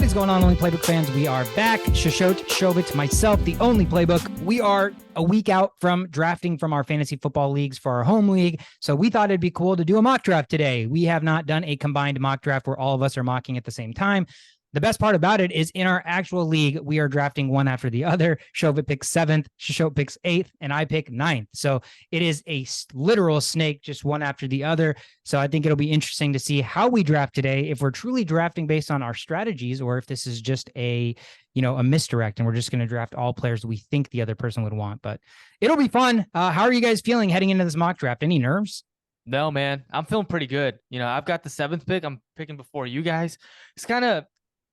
is going on, Only Playbook fans? We are back. Shashot, Shovit, myself, the Only Playbook. We are a week out from drafting from our fantasy football leagues for our home league. So we thought it'd be cool to do a mock draft today. We have not done a combined mock draft where all of us are mocking at the same time. The best part about it is in our actual league, we are drafting one after the other. Shovit picks 7th, Shashot picks 8th, and I pick 9th. So it is a literal snake, just one after the other. So I think it'll be interesting to see how we draft today, if we're truly drafting based on our strategies, or if this is just a misdirect and we're just going to draft all players we think the other person would want. But it'll be fun. How are you guys feeling heading into this mock draft? Any nerves? No, man, I'm feeling pretty good. I've got the 7th pick. I'm picking before you guys. It's kind of,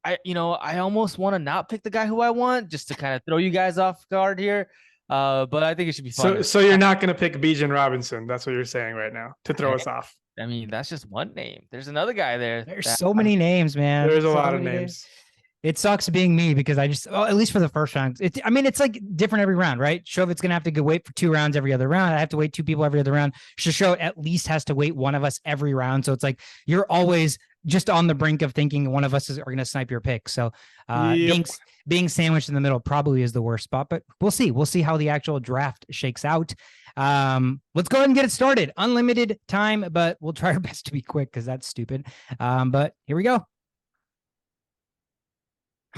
I almost want to not pick the guy who I want just to kind of throw you guys off guard here. But I think it should be fun. So you're not going to pick Bijan Robinson. That's what you're saying right now to throw us off. I mean, that's just one name. There's another guy there. There's so many names, man. There's a lot of names. It sucks being me because at least for the first round, it's like different every round, right? Shovit's going to have to wait for 2 rounds every other round. I have to wait 2 people every other round. Shashot at least has to wait one of us every round. So it's like, you're always just on the brink of thinking one of us are going to snipe your pick. So being sandwiched in the middle probably is the worst spot, but we'll see. We'll see how the actual draft shakes out. Let's go ahead and get it started. Unlimited time, but we'll try our best to be quick because that's stupid. But here we go.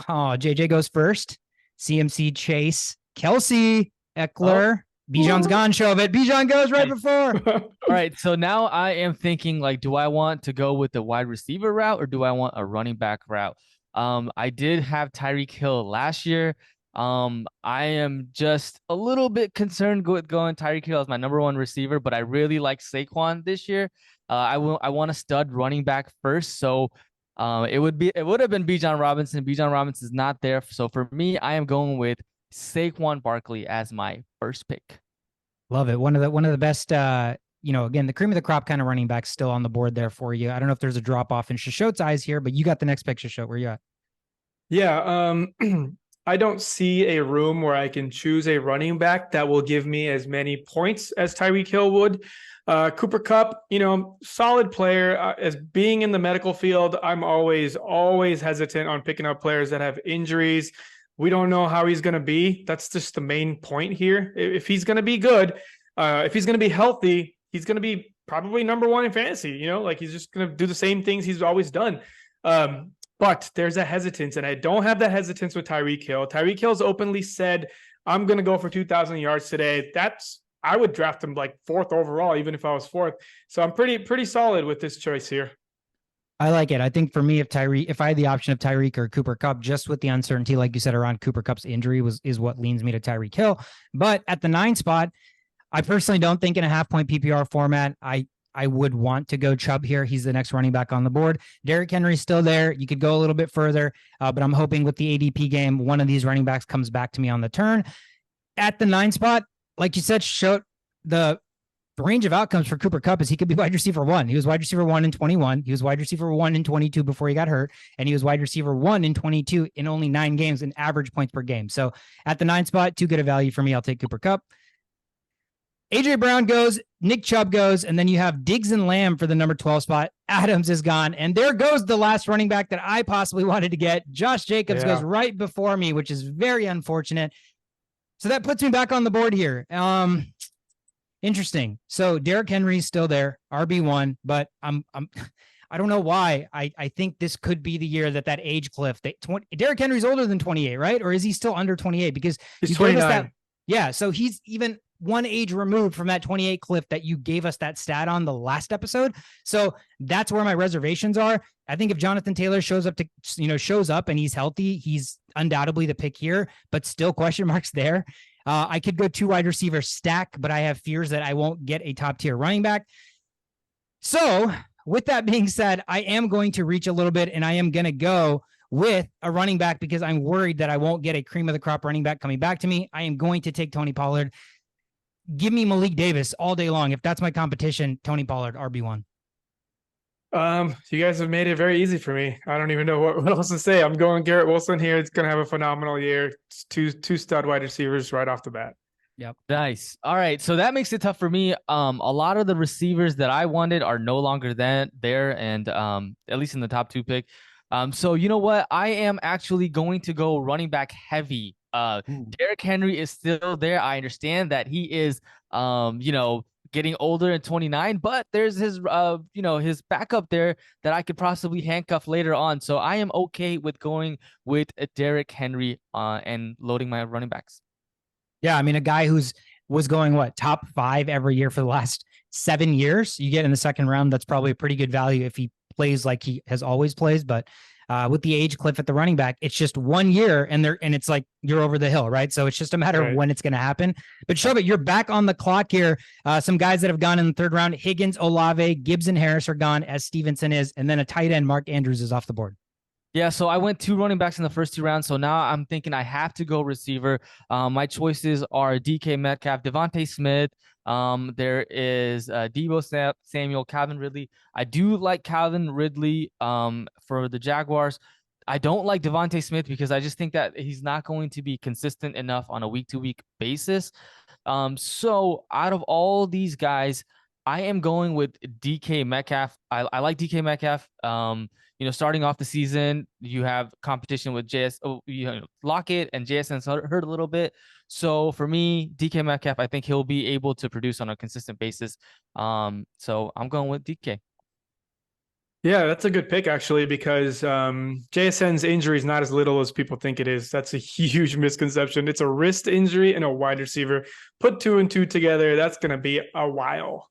Oh, JJ goes first. CMC, Chase, Kelsey, Eckler. Bijan's gone, Shovit. Bijan goes right before. All right, so now I am thinking, do I want to go with the wide receiver route or do I want a running back route? I did have Tyreek Hill last year. I am just a little bit concerned with going Tyreek Hill as my number 1 receiver, but I really like Saquon this year. I want a stud running back first, so it would have been Bijan Robinson. Bijan Robinson is not there, so for me, I am going with Saquon Barkley as my first pick. Love it. One of the best, again, the cream of the crop kind of running backs still on the board there for you. I don't know if there's a drop off in Shashot's eyes here, but you got the next pick, Shashot. Where you at? Yeah. I don't see a room where I can choose a running back that will give me as many points as Tyreek Hill would. Cooper Kupp, solid player. As being in the medical field, I'm always hesitant on picking up players that have injuries. We don't know how he's going to be. That's just the main point here. If he's going to be good, if he's going to be healthy, he's going to be probably number 1 in fantasy. He's just going to do the same things he's always done. But there's a hesitance, and I don't have that hesitance with Tyreek Hill. Tyreek Hill's openly said, I'm going to go for 2,000 yards today. I would draft him 4th overall, even if I was 4th. So I'm pretty solid with this choice here. I like it. I think for me, if I had the option of Tyreek or Cooper Kupp, just with the uncertainty, like you said, around Cooper Kupp's injury is what leans me to Tyreek Hill. But at the 9 spot, I personally don't think in a half-point PPR format, I would want to go Chubb here. He's the next running back on the board. Derrick Henry's still there. You could go a little bit further, but I'm hoping with the ADP game, one of these running backs comes back to me on the turn. At the 9 spot, like you said, the range of outcomes for Cooper Kupp is he could be wide receiver 1. He was wide receiver 1 in 21. He was wide receiver 1 in 22 before he got hurt. And he was wide receiver 1 in 22 in only 9 games in average points per game. So at the 9 spot, too good a value for me. I'll take Cooper Kupp. AJ Brown goes, Nick Chubb goes, and then you have Diggs and Lamb for the number 12 spot. Adams is gone. And there goes the last running back that I possibly wanted to get. Josh Jacobs goes right before me, which is very unfortunate. So that puts me back on the board here. Interesting. So Derrick Henry's still there, RB1, but I don't know why. I think this could be the year that age cliff. Derrick Henry's older than 28, right? Or is he still under 28? Because he's 29. So he's even one age removed from that 28 cliff that you gave us that stat on the last episode. So that's where my reservations are. I think if Jonathan Taylor shows up and he's healthy, he's undoubtedly the pick here, but still question marks there. I could go 2 wide receiver stack, but I have fears that I won't get a top tier running back. So with that being said, I am going to reach a little bit and I am going to go with a running back because I'm worried that I won't get a cream of the crop running back coming back to me. I am going to take Tony Pollard. Give me Malik Davis all day long. If that's my competition, Tony Pollard, RB1. You guys have made it very easy for me. I don't even know what else to say. I'm going Garrett Wilson here. It's going to have a phenomenal year. It's two stud wide receivers right off the bat. Yep. Nice. All right. So that makes it tough for me. A lot of the receivers that I wanted are no longer there, and at least in the top 2 pick. So you know what? I am actually going to go running back heavy. Derrick Henry is still there. I understand that he is, getting older in 29, but there's his, his backup there that I could possibly handcuff later on. So I am okay with going with Derrick Henry, and loading my running backs. Yeah, I mean, a guy was going top 5 every year for the last 7 years. You get in the second round, that's probably a pretty good value if he plays like he has always plays. But with the age cliff at the running back, it's just 1 year, and it's like you're over the hill, right? So it's just a matter of when it's going to happen. But Shove, you're back on the clock here. Some guys that have gone in the third round: Higgins, Olave, Gibbs, and Harris are gone, as Stevenson is, and then a tight end, Mark Andrews, is off the board. Yeah, so I went 2 running backs in the first 2 rounds. So now I'm thinking I have to go receiver. My choices are DK Metcalf, Devontae Smith. There is Deebo Samuel, Calvin Ridley. I do like Calvin Ridley for the Jaguars. I don't like Devontae Smith because I just think that he's not going to be consistent enough on a week-to-week basis. So out of all these guys, I am going with DK Metcalf. I like DK Metcalf. Starting off the season, you have competition with Lockett and JSN's hurt a little bit. So for me, DK Metcalf, I think he'll be able to produce on a consistent basis. So I'm going with DK. Yeah, that's a good pick, actually, because JSN's injury is not as little as people think it is. That's a huge misconception. It's a wrist injury and a wide receiver. Put 2 and 2 together, that's going to be a while.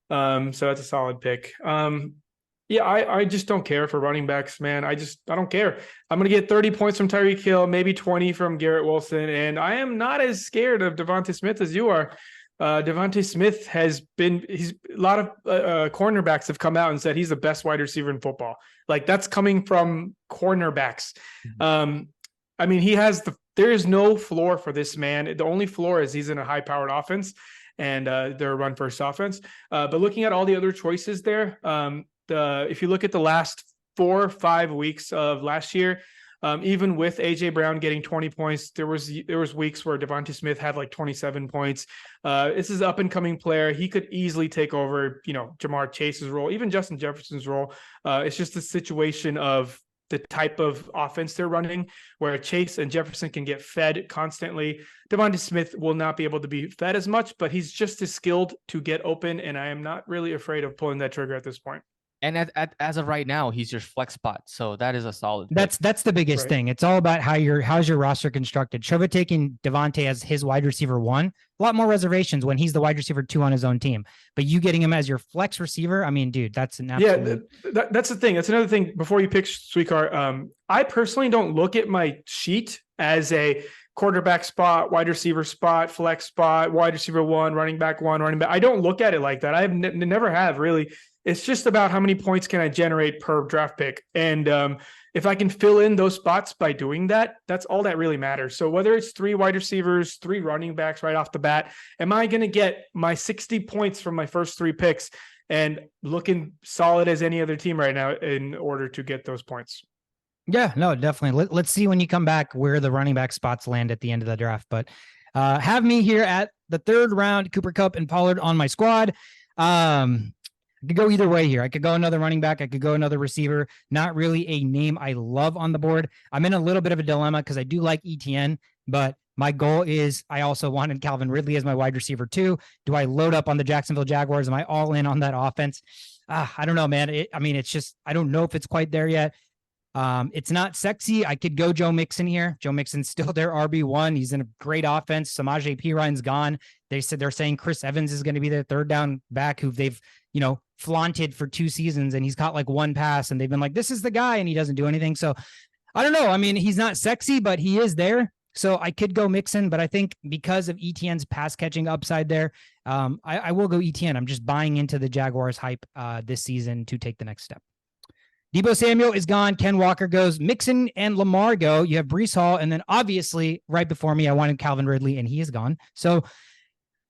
So that's a solid pick. Yeah, I just don't care for running backs, man. I don't care. I'm going to get 30 points from Tyreek Hill, maybe 20 from Garrett Wilson, and I am not as scared of Devontae Smith as you are. Devontae Smith a lot of cornerbacks have come out and said he's the best wide receiver in football. Like, that's coming from cornerbacks. I mean, there is no floor for this man. The only floor is he's in a high-powered offense, and they're a run-first offense. But looking at all the other choices there, if you look at the last 4 or 5 weeks of last year, even with AJ Brown getting 20 points, there was weeks where Devontae Smith had like 27 points. This is an up and coming player. He could easily take over, Jamar Chase's role, even Justin Jefferson's role. It's just a situation of the type of offense they're running, where Chase and Jefferson can get fed constantly. Devontae Smith will not be able to be fed as much, but he's just as skilled to get open, and I am not really afraid of pulling that trigger at this point. And as of right now, he's your flex spot. So that is a solid pick. That's the biggest thing. It's all about how's your roster constructed. Shova taking Devontae as his wide receiver 1, a lot more reservations when he's the wide receiver 2 on his own team. But you getting him as your flex receiver, I mean, dude, that's an absolute... Yeah, that's the thing. That's another thing before you pick Sweetcar. I personally don't look at my sheet as a quarterback spot, wide receiver spot, flex spot, wide receiver 1, running back 1, running back. I don't look at it like that. I have never have really. It's just about how many points can I generate per draft pick. And if I can fill in those spots by doing that, that's all that really matters. So whether it's 3 wide receivers, 3 running backs right off the bat, am I going to get my 60 points from my first 3 picks and looking solid as any other team right now in order to get those points? Yeah, no, definitely. Let's see when you come back where the running back spots land at the end of the draft. But have me here at the 3rd round, Cooper Kupp and Pollard on my squad. I could go either way here. I could go another running back. I could go another receiver. Not really a name I love on the board. I'm in a little bit of a dilemma because I do like ETN, but my goal is I also wanted Calvin Ridley as my wide receiver 2. Do I load up on the Jacksonville Jaguars? Am I all in on that offense? I don't know, man. It's just, I don't know if it's quite there yet. It's not sexy. I could go Joe Mixon here. Joe Mixon's still their RB1. He's in a great offense. Samaje Perine's gone. They're saying Chris Evans is going to be their 3rd down back who they've, flaunted for 2 seasons, and he's caught like 1 pass, and they've been like, this is the guy, and he doesn't do anything. So I don't know. I mean, he's not sexy, but he is there. So I could go Mixon, but I think because of ETN's pass catching upside there, I will go ETN. I'm just buying into the Jaguars hype this season to take the next step. Deebo Samuel is gone. Ken Walker goes. Mixon and Lamar go. You have Breece Hall, and then obviously right before me, I wanted Calvin Ridley, and he is gone. So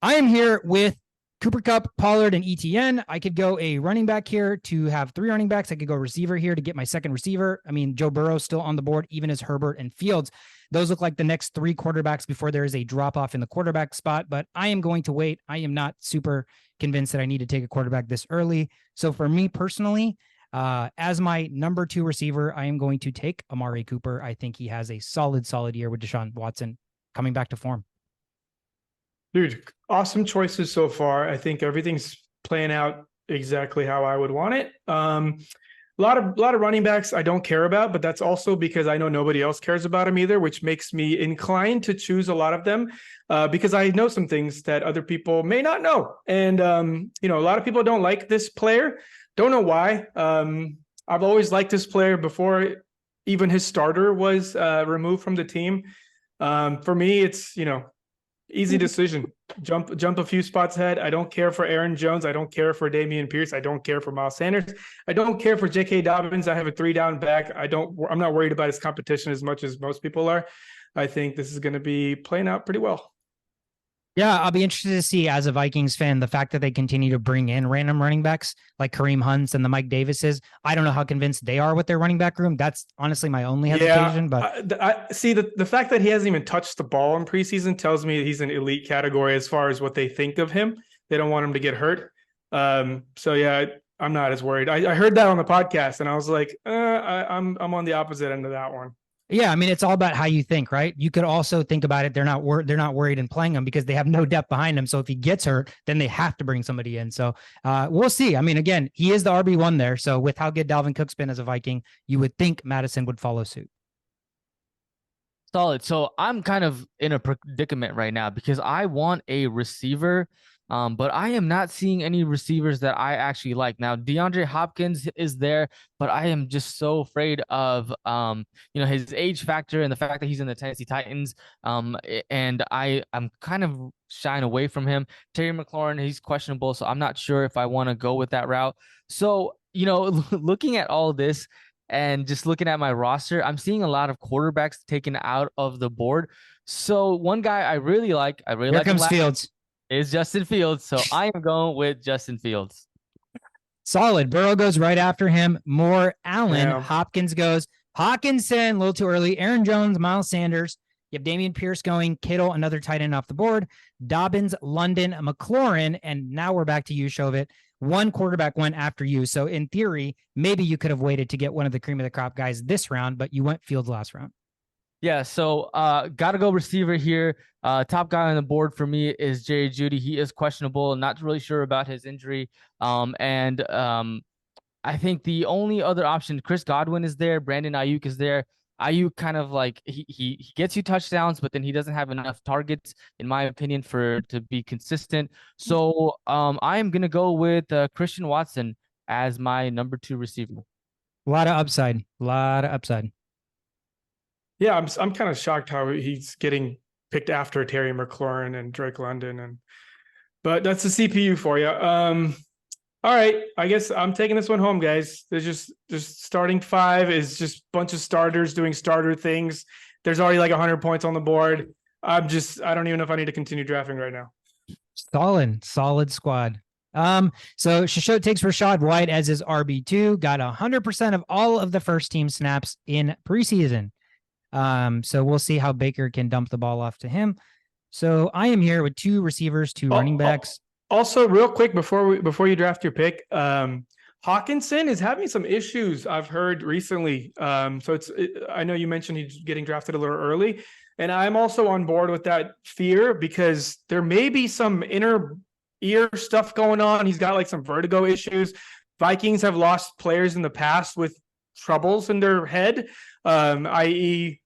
I am here with Cooper Kupp, Pollard, and ETN. I could go a running back here to have 3 running backs. I could go receiver here to get my 2nd receiver. I mean, Joe Burrow's still on the board, even as Herbert and Fields. Those look like the next 3 quarterbacks before there is a drop-off in the quarterback spot, but I am going to wait. I am not super convinced that I need to take a quarterback this early. So for me personally, As my number 2 receiver, I am going to take Amari Cooper. I think he has a solid year with Deshaun Watson coming back to form. Dude, awesome choices so far. I think everything's playing out exactly how I would want it. A lot of running backs I don't care about, but that's also because I know nobody else cares about them either, which makes me inclined to choose a lot of them because I know some things that other people may not know. And a lot of people don't like this player. Don't know why. I've always liked this player before even his starter was removed from the team. For me, it's easy decision. Jump a few spots ahead. I don't care for Aaron Jones. I don't care for Damian Pierce. I don't care for Miles Sanders. I don't care for J.K. Dobbins. I have a 3-down back. I'm not worried about his competition as much as most people are. I think this is going to be playing out pretty well. Yeah, I'll be interested to see, as a Vikings fan, the fact that they continue to bring in random running backs like Kareem Hunts and the Mike Davises. I don't know how convinced they are with their running back room. That's honestly my only hesitation. But I see the fact that he hasn't even touched the ball in preseason tells me he's an elite category as far as what they think of him. They don't want him to get hurt. So yeah, I'm not as worried. I heard that on the podcast, and I was like, I'm on the opposite end of that one. Yeah, I mean, it's all about how you think, right? You could also think about it. They're not worried in playing him because they have no depth behind him. So if he gets hurt, then they have to bring somebody in. So we'll see. I mean, again, he is the RB1 there. So with how good Dalvin Cook's been as a Viking, you would think Madison would follow suit. Solid. So I'm kind of in a predicament right now because I want a receiver, but I am not seeing any receivers that I actually like. Now, DeAndre Hopkins is there, but I am just so afraid of, his age factor and the fact that he's in the Tennessee Titans. And I'm kind of shying away from him. Terry McLaurin, he's questionable, so I'm not sure if I want to go with that route. So, looking at all this, and just looking at my roster, I'm seeing a lot of quarterbacks taken out of the board. So one guy I really like, Here comes Fields, is Justin Fields. So I am going with Justin Fields. Solid. Burrow goes right after him. Moore, Allen, Yeah. Hopkins goes. Hawkinson, a little too early. Aaron Jones, Miles Sanders. You have Damian Pierce going. Kittle, another tight end off the board. Dobbins, London, McLaurin, and now we're back to you, Shovit. One quarterback went after you. So in theory, maybe you could have waited to get one of the cream of the crop guys this round, but you went Fields last round. Yeah, so gotta go receiver here. Top guy on the board for me is Jerry Jeudy. He is questionable, not really sure about his injury. I think the only other option, Chris Godwin is there, Brandon Ayuk is there. Ayuk kind of like he gets you touchdowns, but then he doesn't have enough targets, in my opinion, to be consistent. So I am gonna go with Christian Watson as my number 2 receiver. A lot of upside. Yeah, I'm kind of shocked how he's getting picked after Terry McLaurin and Drake London, but that's the CPU for you. All right, I guess I'm taking this one home, guys. There's just starting 5 is just a bunch of starters doing starter things. There's already like 100 points on the board. I don't even know if I need to continue drafting right now. Solid squad. So Shishot takes Rachaad White as his RB2, got 100% of all of the first team snaps in preseason. So we'll see how Baker can dump the ball off to him. So I am here with 2 receivers, 2 running backs. Also, real quick before you draft your pick, Hawkinson is having some issues I've heard recently. I know you mentioned he's getting drafted a little early, and I'm also on board with that fear because there may be some inner ear stuff going on. He's got like some vertigo issues. Vikings have lost players in the past with troubles in their head, i.e.,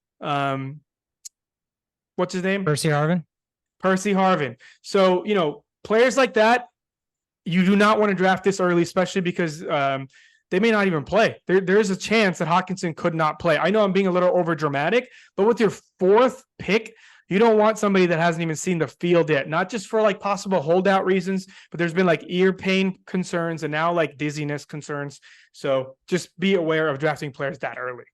what's his name? Percy Harvin. So, players like that, you do not want to draft this early, especially because they may not even play. There's a chance that Hawkinson could not play. I know I'm being a little over dramatic, but with your 4th pick, you don't want somebody that hasn't even seen the field yet, not just for like possible holdout reasons, but there's been like ear pain concerns and now like dizziness concerns. So just be aware of drafting players that early.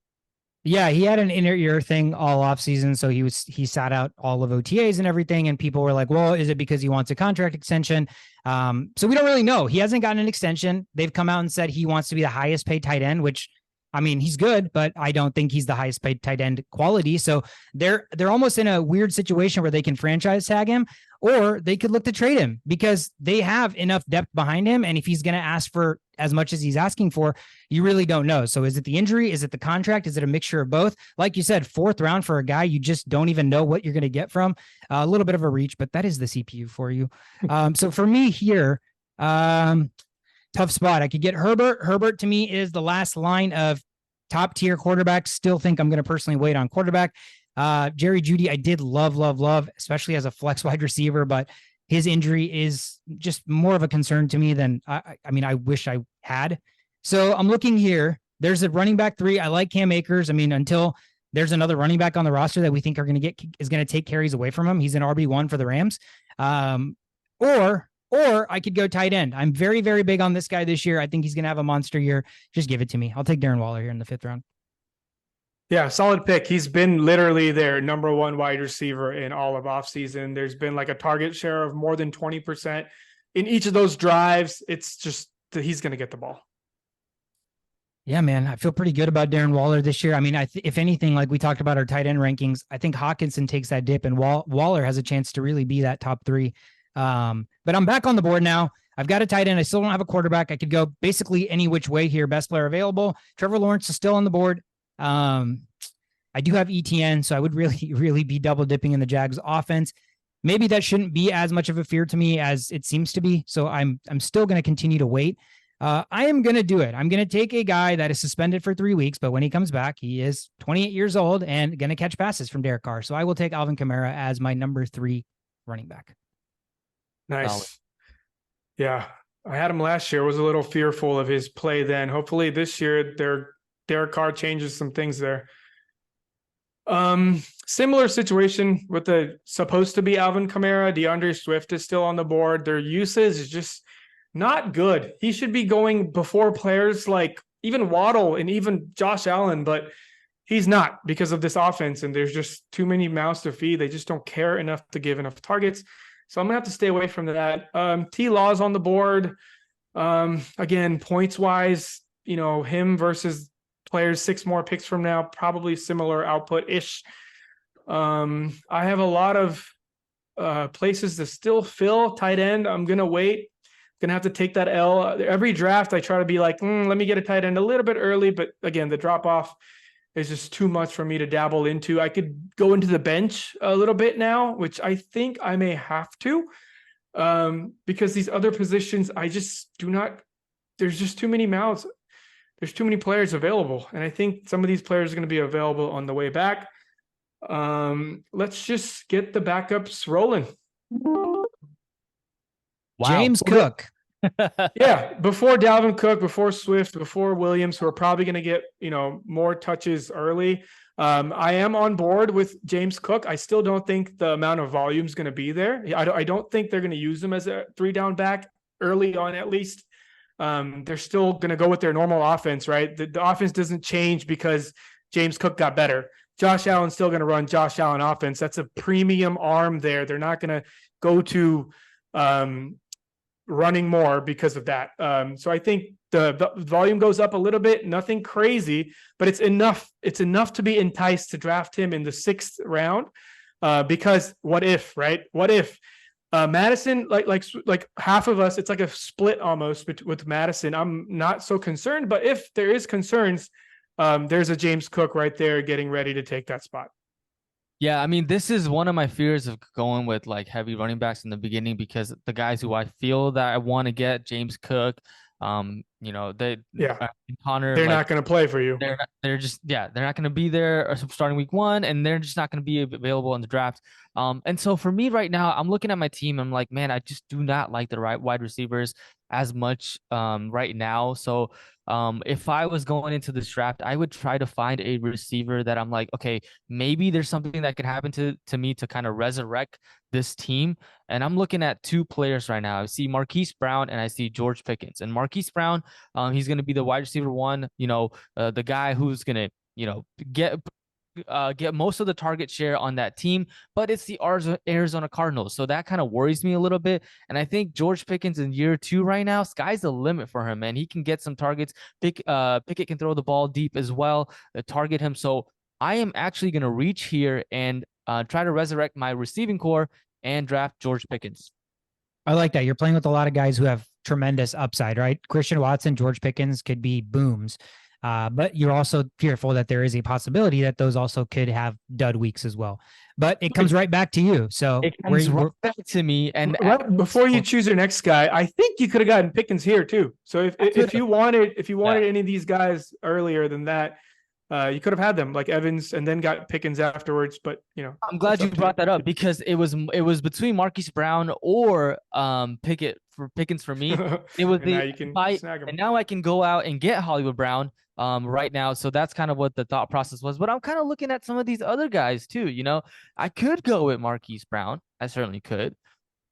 Yeah, he had an inner ear thing all off season, so he sat out all of OTAs and everything, and people were like, well, is it because he wants a contract extension? So we don't really know. He hasn't gotten an extension. They've come out and said he wants to be the highest paid tight end, which, I mean, he's good, but I don't think he's the highest paid tight end quality. So they're almost in a weird situation where they can franchise tag him, or they could look to trade him because they have enough depth behind him. And if he's going to ask for as much as he's asking for, you really don't know. So is it the injury? Is it the contract? Is it a mixture of both? Like you said, 4th round for a guy you just don't even know what you're going to get from. A little bit of a reach, but that is the CPU for you. So for me here, tough spot. I could get Herbert. Herbert to me is the last line of top tier quarterbacks. Still think I'm going to personally wait on quarterback. Jerry Jeudy, I did love, especially as a flex wide receiver, but his injury is just more of a concern to me than I mean, I wish I had. So I'm looking here. There's a running back 3. I like Cam Akers. I mean, until there's another running back on the roster that we think is going to take carries away from him. He's an RB1 for the Rams. Or I could go tight end. I'm very, very big on this guy this year. I think he's going to have a monster year. Just give it to me. I'll take Darren Waller here in the 5th round. Yeah, solid pick. He's been literally their number 1 wide receiver in all of offseason. There's been like a target share of more than 20% in each of those drives. It's just that he's going to get the ball. Yeah, man, I feel pretty good about Darren Waller this year. I mean, if anything, like we talked about our tight end rankings, I think Hawkinson takes that dip and Waller has a chance to really be that top 3. But I'm back on the board now. I've got a tight end. I still don't have a quarterback. I could go basically any which way here. Best player available. Trevor Lawrence is still on the board. I do have ETN, so I would really be double dipping in the Jags offense. Maybe that shouldn't be as much of a fear to me as it seems to be. So I'm still going to continue to wait. I am going to do it. I'm going to take a guy that is suspended for 3 weeks, but when he comes back, he is 28 years old and going to catch passes from Derek Carr. So I will take Alvin Kamara as my number 3 running back. Nice. Yeah. I had him last year. Was a little fearful of his play then. Hopefully this year Derek Carr changes some things there. Similar situation with the supposed to be Alvin Kamara. DeAndre Swift is still on the board. Their usage is just not good. He should be going before players like even Waddle and even Josh Allen, but he's not because of this offense. And there's just too many mouths to feed. They just don't care enough to give enough targets. So I'm gonna have to stay away from that. T Law's on the board. Again, points wise, him versus players 6 more picks from now, probably similar output-ish. I have a lot of places to still fill tight end. I'm going to wait. I'm going to have to take that L. Every draft, I try to be like, let me get a tight end a little bit early. But again, the drop-off is just too much for me to dabble into. I could go into the bench a little bit now, which I think I may have to. Because these other positions, I just do not – there's just too many mouths. There's too many players available. And I think some of these players are going to be available on the way back. Let's just get the backups rolling. Wow. James Cook. Yeah, before Dalvin Cook, before Swift, before Williams, who are probably going to get, more touches early. I am on board with James Cook. I still don't think the amount of volume is going to be there. I don't think they're going to use him as a 3-down back early on, at least. They're still going to go with their normal offense, right? The offense doesn't change because James Cook got better. Josh Allen's still going to run Josh Allen offense. That's a premium arm there. They're not going to go to running more because of that. So I think the volume goes up a little bit, nothing crazy, but it's enough. It's enough to be enticed to draft him in the 6th round because what if, right? What if? Madison, like half of us, it's like a split almost with Madison. I'm not so concerned, but if there is concerns, there's a James Cook right there getting ready to take that spot. Yeah, I mean, this is one of my fears of going with like heavy running backs in the beginning because the guys who I feel that I want to get, James Cook, Connor, they're like, not going to play for you. They're not going to be there starting week 1, and they're just not going to be available in the draft. And so for me right now, I'm looking at my team. I'm like, man, I just do not like the right wide receivers as much right now. So if I was going into this draft, I would try to find a receiver that I'm like, okay, maybe there's something that could happen to me to kind of resurrect this team. And I'm looking at 2 players right now. I see Marquise Brown and I see George Pickens. And Marquise Brown, he's going to be the wide receiver 1, the guy who's going to, get most of the target share on that team, but it's the Arizona Cardinals. So that kind of worries me a little bit. And I think George Pickens in year 2 right now, sky's the limit for him, man. He can get some targets. Pickett can throw the ball deep as well, target him. So I am actually going to reach here and try to resurrect my receiving core and draft George Pickens. I like that. You're playing with a lot of guys who have tremendous upside, right? Christian Watson, George Pickens could be booms. But you're also fearful that there is a possibility that those also could have dud weeks as well. But it comes right back to you. So it comes right back to me. And right before you choose your next guy, I think you could have gotten Pickens here too. So if you wanted any of these guys earlier than that, you could have had them like Evans and then got Pickens afterwards. But I'm glad you brought that up because it was between Marquise Brown or Pickens for me. It was now you can snag him. And now I can go out and get Hollywood Brown right now. So that's kind of what the thought process was. But I'm kind of looking at some of these other guys too. I could go with Marquise Brown. I certainly could.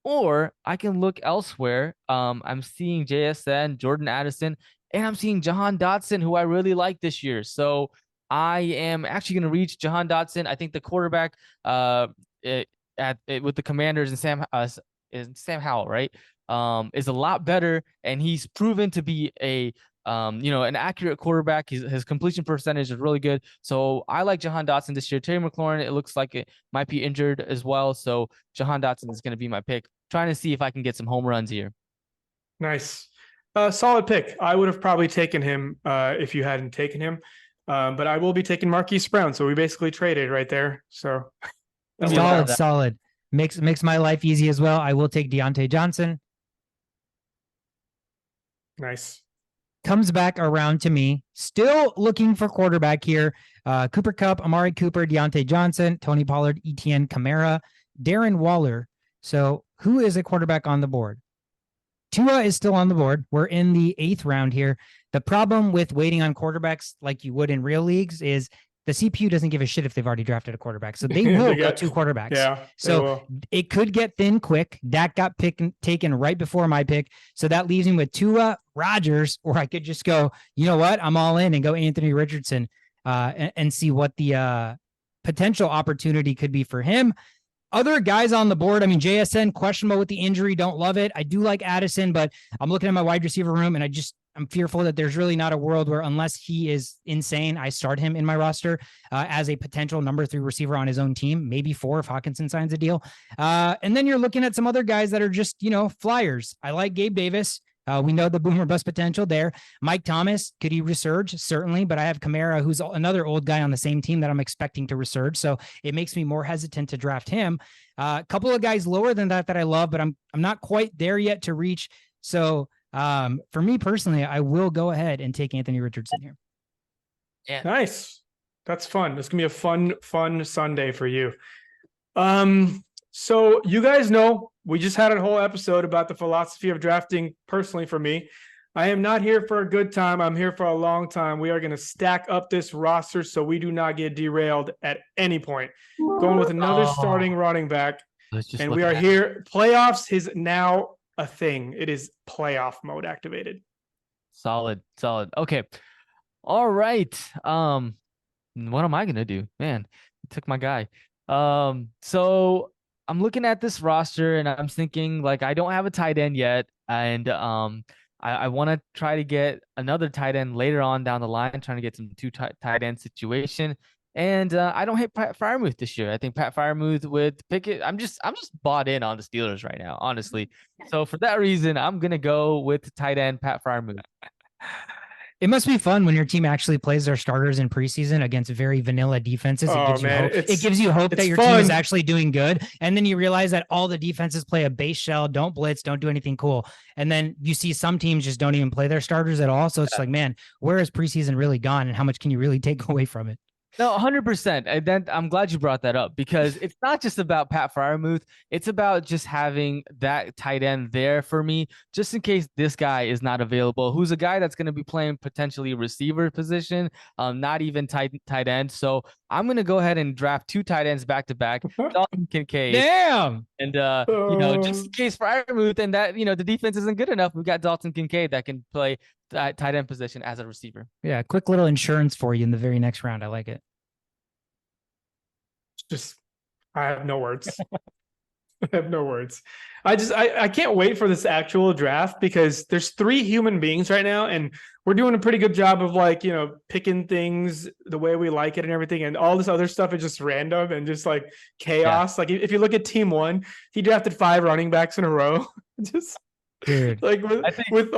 Or I can look elsewhere. I'm seeing JSN, Jordan Addison, and I'm seeing Jahan Dotson, who I really like this year. So I am actually going to reach Jahan Dotson. I think the quarterback with the Commanders and Sam Howell, right, is a lot better, and he's proven to be an accurate quarterback. His completion percentage is really good. So I like Jahan Dotson this year. Terry McLaurin, it looks like it might be injured as well. So Jahan Dotson is going to be my pick. Trying to see if I can get some home runs here. Nice. Solid pick. I would have probably taken him if you hadn't taken him. But I will be taking Marquise Brown. So we basically traded right there. So solid. Makes my life easy as well. I will take Deontay Johnson. Nice. Comes back around to me. Still looking for quarterback here. Cooper Kupp, Amari Cooper, Deontay Johnson, Tony Pollard, Etienne Kamara, Darren Waller. So who is a quarterback on the board? Tua is still on the board. We're in the 8th round here. The problem with waiting on quarterbacks like you would in real leagues is the CPU doesn't give a shit if they've already drafted a quarterback. So they will go 2 quarterbacks. Yeah. So it could get thin quick. Dak got taken right before my pick. So that leaves me with Tua, Rodgers, or I could just go, you know what? I'm all in and go Anthony Richardson and see what the potential opportunity could be for him. Other guys on the board, I mean, JSN, questionable with the injury. Don't love it. I do like Addison, but I'm looking at my wide receiver room and I'm fearful that there's really not a world where, unless he is insane, I start him in my roster as a potential number 3 receiver on his own team, maybe 4 if Hawkinson signs a deal. And then you're looking at some other guys that are just, flyers. I like Gabe Davis. We know the boomer bust potential there. Mike Thomas, could he resurge? Certainly, but I have Kamara, who's another old guy on the same team that I'm expecting to resurge. So it makes me more hesitant to draft him. A couple of guys lower than that I love, but I'm not quite there yet to reach. So for me personally, I will go ahead and take Anthony Richardson here. Yeah. Nice. That's fun. It's gonna be a fun Sunday for you. So you guys know we just had a whole episode about the philosophy of drafting. Personally, for me, I am not here for a good time. I'm here for a long time. We are going to stack up this roster so we do not get derailed at any point. Going with another starting running back, and we are here. Playoffs is now a thing. It is playoff mode activated. Solid. Okay. All right. What am I gonna do? Man, you took my guy. So I'm looking at this roster and I'm thinking, like, I don't have a tight end yet, and I want to try to get another tight end later on down the line, trying to get some 2 tight end situation. And I don't hate Pat Freiermuth this year. I think Pat Freiermuth with Pickett. I'm just bought in on the Steelers right now, honestly. So for that reason, I'm gonna go with tight end Pat Freiermuth. It must be fun when your team actually plays their starters in preseason against very vanilla defenses. It gives you hope that your team is actually doing good. And then you realize that all the defenses play a base shell, don't blitz, don't do anything cool. And then you see some teams just don't even play their starters at all. So it's like, man, where is preseason really gone and how much can you really take away from it? No, 100%. And then I'm glad you brought that up because it's not just about Pat Freiermuth. It's about just having that tight end there for me, just in case this guy is not available, who's a guy that's going to be playing potentially receiver position, not even tight end. So I'm going to go ahead and draft 2 tight ends back to back, Dalton Kincaid. Damn. And, just in case Freiermuth and that, the defense isn't good enough, we've got Dalton Kincaid that can play tight end position as a receiver. Yeah, quick little insurance for you in the very next round. I like it. I have no words. I have no words. I can't wait for this actual draft because there's 3 human beings right now, and we're doing a pretty good job of like, picking things the way we like it and everything. And all this other stuff is just random and just like chaos. Like if you look at team 1, he drafted 5 running backs in a row. Just Dude. like I think with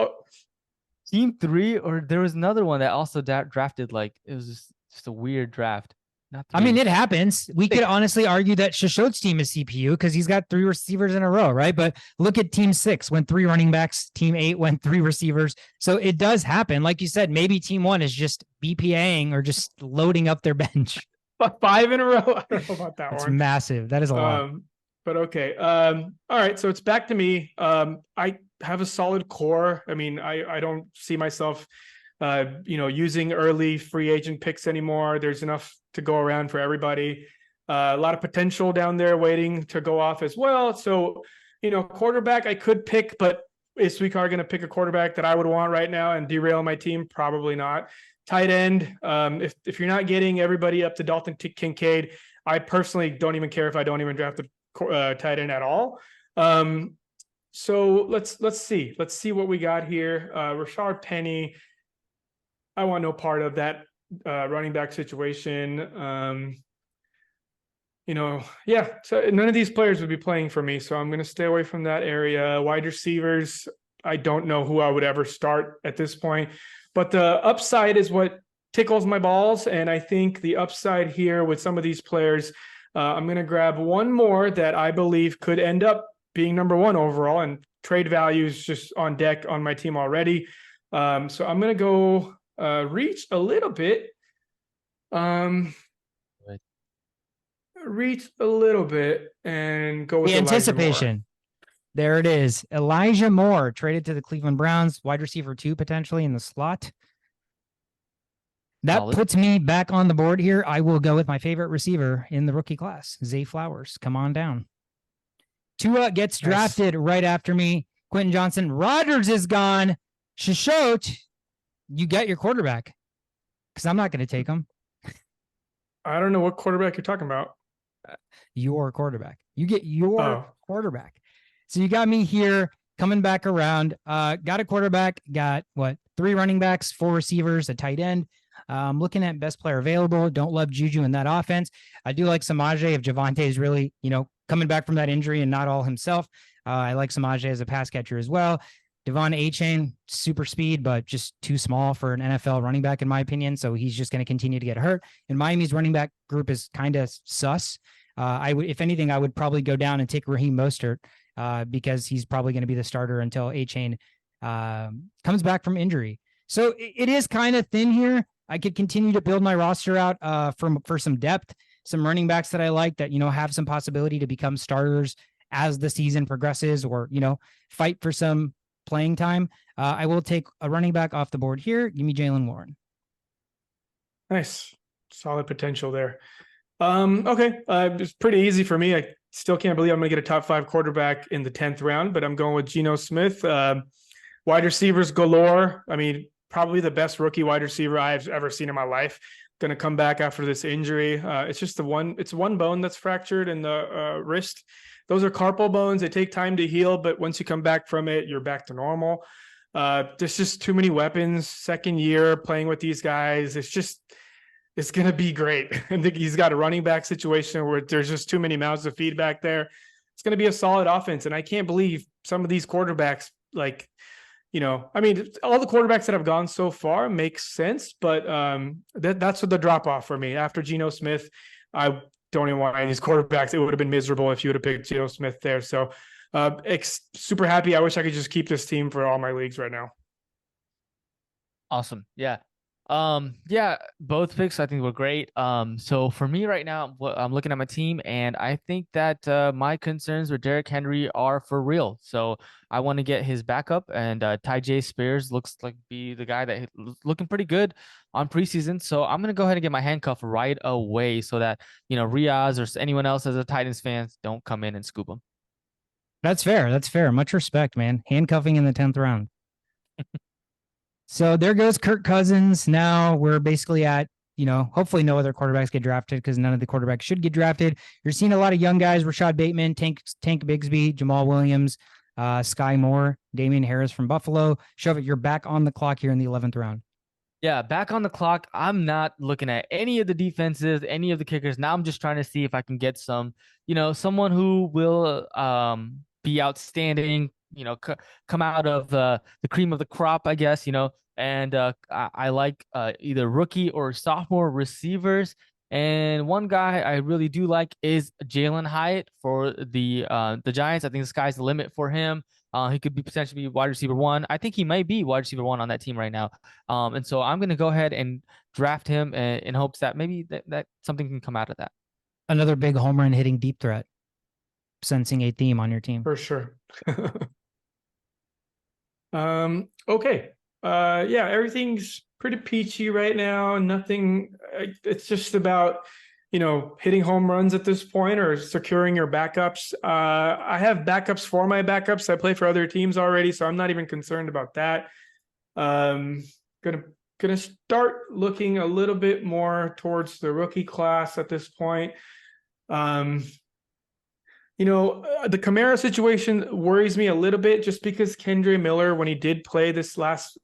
team 3, or there was another one that also drafted, like, it was just a weird draft. Not I mean, 3. it happens. We could honestly argue that Shishot's team is CPU because he's got 3 receivers in a row, right? But look at team 6 went 3 running backs, team 8 went 3 receivers. So it does happen. Like you said, maybe team 1 is just BPAing or just loading up their bench. 5 in a row. I don't know about that It's one. massive. That is a lot. But okay. All right. So it's back to me. I have a solid core. I mean, I don't see myself, using early free agent picks anymore. There's enough to go around for everybody. A lot of potential down there waiting to go off as well. So, quarterback I could pick, but is Sweetcar going to pick a quarterback that I would want right now and derail my team? Probably not. Tight end. If you're not getting everybody up to Dalton Kincaid, I personally don't even care if I don't even draft the tight end at all. So let's see. Let's see what we got here. Rashard Penny. I want no part of that running back situation. Yeah. So none of these players would be playing for me, so I'm going to stay away from that area. Wide receivers. I don't know who I would ever start at this point, but the upside is what tickles my balls, and I think the upside here with some of these players. I'm going to grab one more that I believe could end up being number 1 overall, and trade value is just on deck on my team already. So I'm going to go reach a little bit. Reach a little bit and go with The Elijah anticipation. Moore. There it is. Elijah Moore traded to the Cleveland Browns, wide receiver 2 potentially in the slot. That Solid. puts me back on the board here. I will go with my favorite receiver in the rookie class, Zay Flowers. Come on down. Tua gets drafted right after me. Quentin Johnson. Rodgers is gone. Shishot, you get your quarterback because I'm not going to take him. I don't know what quarterback you're talking about. Your quarterback. You get your quarterback. So you got me here coming back around. Got a quarterback. Got 3 running backs, 4 receivers, a tight end. I'm looking at best player available. Don't love Juju in that offense. I do like Samaje if Javonte is really, coming back from that injury and not all himself. I like Samaje as a pass catcher as well. Devon A-Chain, super speed, but just too small for an NFL running back, in my opinion. So he's just going to continue to get hurt. And Miami's running back group is kind of sus. If anything, I would probably go down and take Raheem Mostert because he's probably going to be the starter until A-Chain comes back from injury. So it is kind of thin here. I could continue to build my roster out for some depth, some running backs that I like that, have some possibility to become starters as the season progresses or, fight for some playing time. I will take a running back off the board here. Give me Jaylen Warren. Nice. Solid potential there. Okay. It's pretty easy for me. I still can't believe I'm going to get a top 5 quarterback in the 10th round, but I'm going with Geno Smith. Wide receivers galore. I mean, probably the best rookie wide receiver I've ever seen in my life. Going to come back after this injury. It's just one bone that's fractured in the wrist. Those are carpal bones. They take time to heal, but once you come back from it, you're back to normal. There's just too many weapons. Second year playing with these guys. It's going to be great. I think he's got a running back situation where there's just too many mouths to feed back there. It's going to be a solid offense. And I can't believe some of these quarterbacks, I mean, all the quarterbacks that have gone so far makes sense, but that's the drop off for me. After Geno Smith, I don't even want any of these quarterbacks. It would have been miserable if you would have picked Geno Smith there. So super happy. I wish I could just keep this team for all my leagues right now. Awesome. Yeah. Yeah, both picks I think were great. So for me right now, I'm looking at my team, and I think that my concerns with Derrick Henry are for real. So I want to get his backup, and Ty Spears looks like be the guy that looking pretty good on preseason. So I'm gonna go ahead and get my handcuff right away, so that Riaz or anyone else as a Titans fans don't come in and scoop him. That's fair. That's fair. Much respect, man. Handcuffing in the 10th round. So there goes Kirk Cousins. Now we're basically at, hopefully no other quarterbacks get drafted because none of the quarterbacks should get drafted. You're seeing a lot of young guys: Rashad Bateman, Tank Bigsby, Jamal Williams, Sky Moore, Damian Harris from Buffalo. Shove it. You're back on the clock here in the 11th round. Yeah, back on the clock. I'm not looking at any of the defenses, any of the kickers. Now I'm just trying to see if I can get some, someone who will be outstanding, come out of the cream of the crop, I guess, and I like either rookie or sophomore receivers. And one guy I really do like is Jalen Hyatt for the Giants. I think the sky's the limit for him. He could be potentially wide receiver one. I think he might be wide receiver one on that team right now. And so I'm going to go ahead and draft him in hopes that maybe that something can come out of that. Another big home run hitting deep threat, sensing a theme on your team. For sure. Okay. Yeah, everything's pretty peachy right now. Nothing. It's just about, hitting home runs at this point or securing your backups. I have backups for my backups. I play for other teams already, so I'm not even concerned about that. Gonna start looking a little bit more towards the rookie class at this point. The Kamara situation worries me a little bit just because Kendre Miller, when he did play this last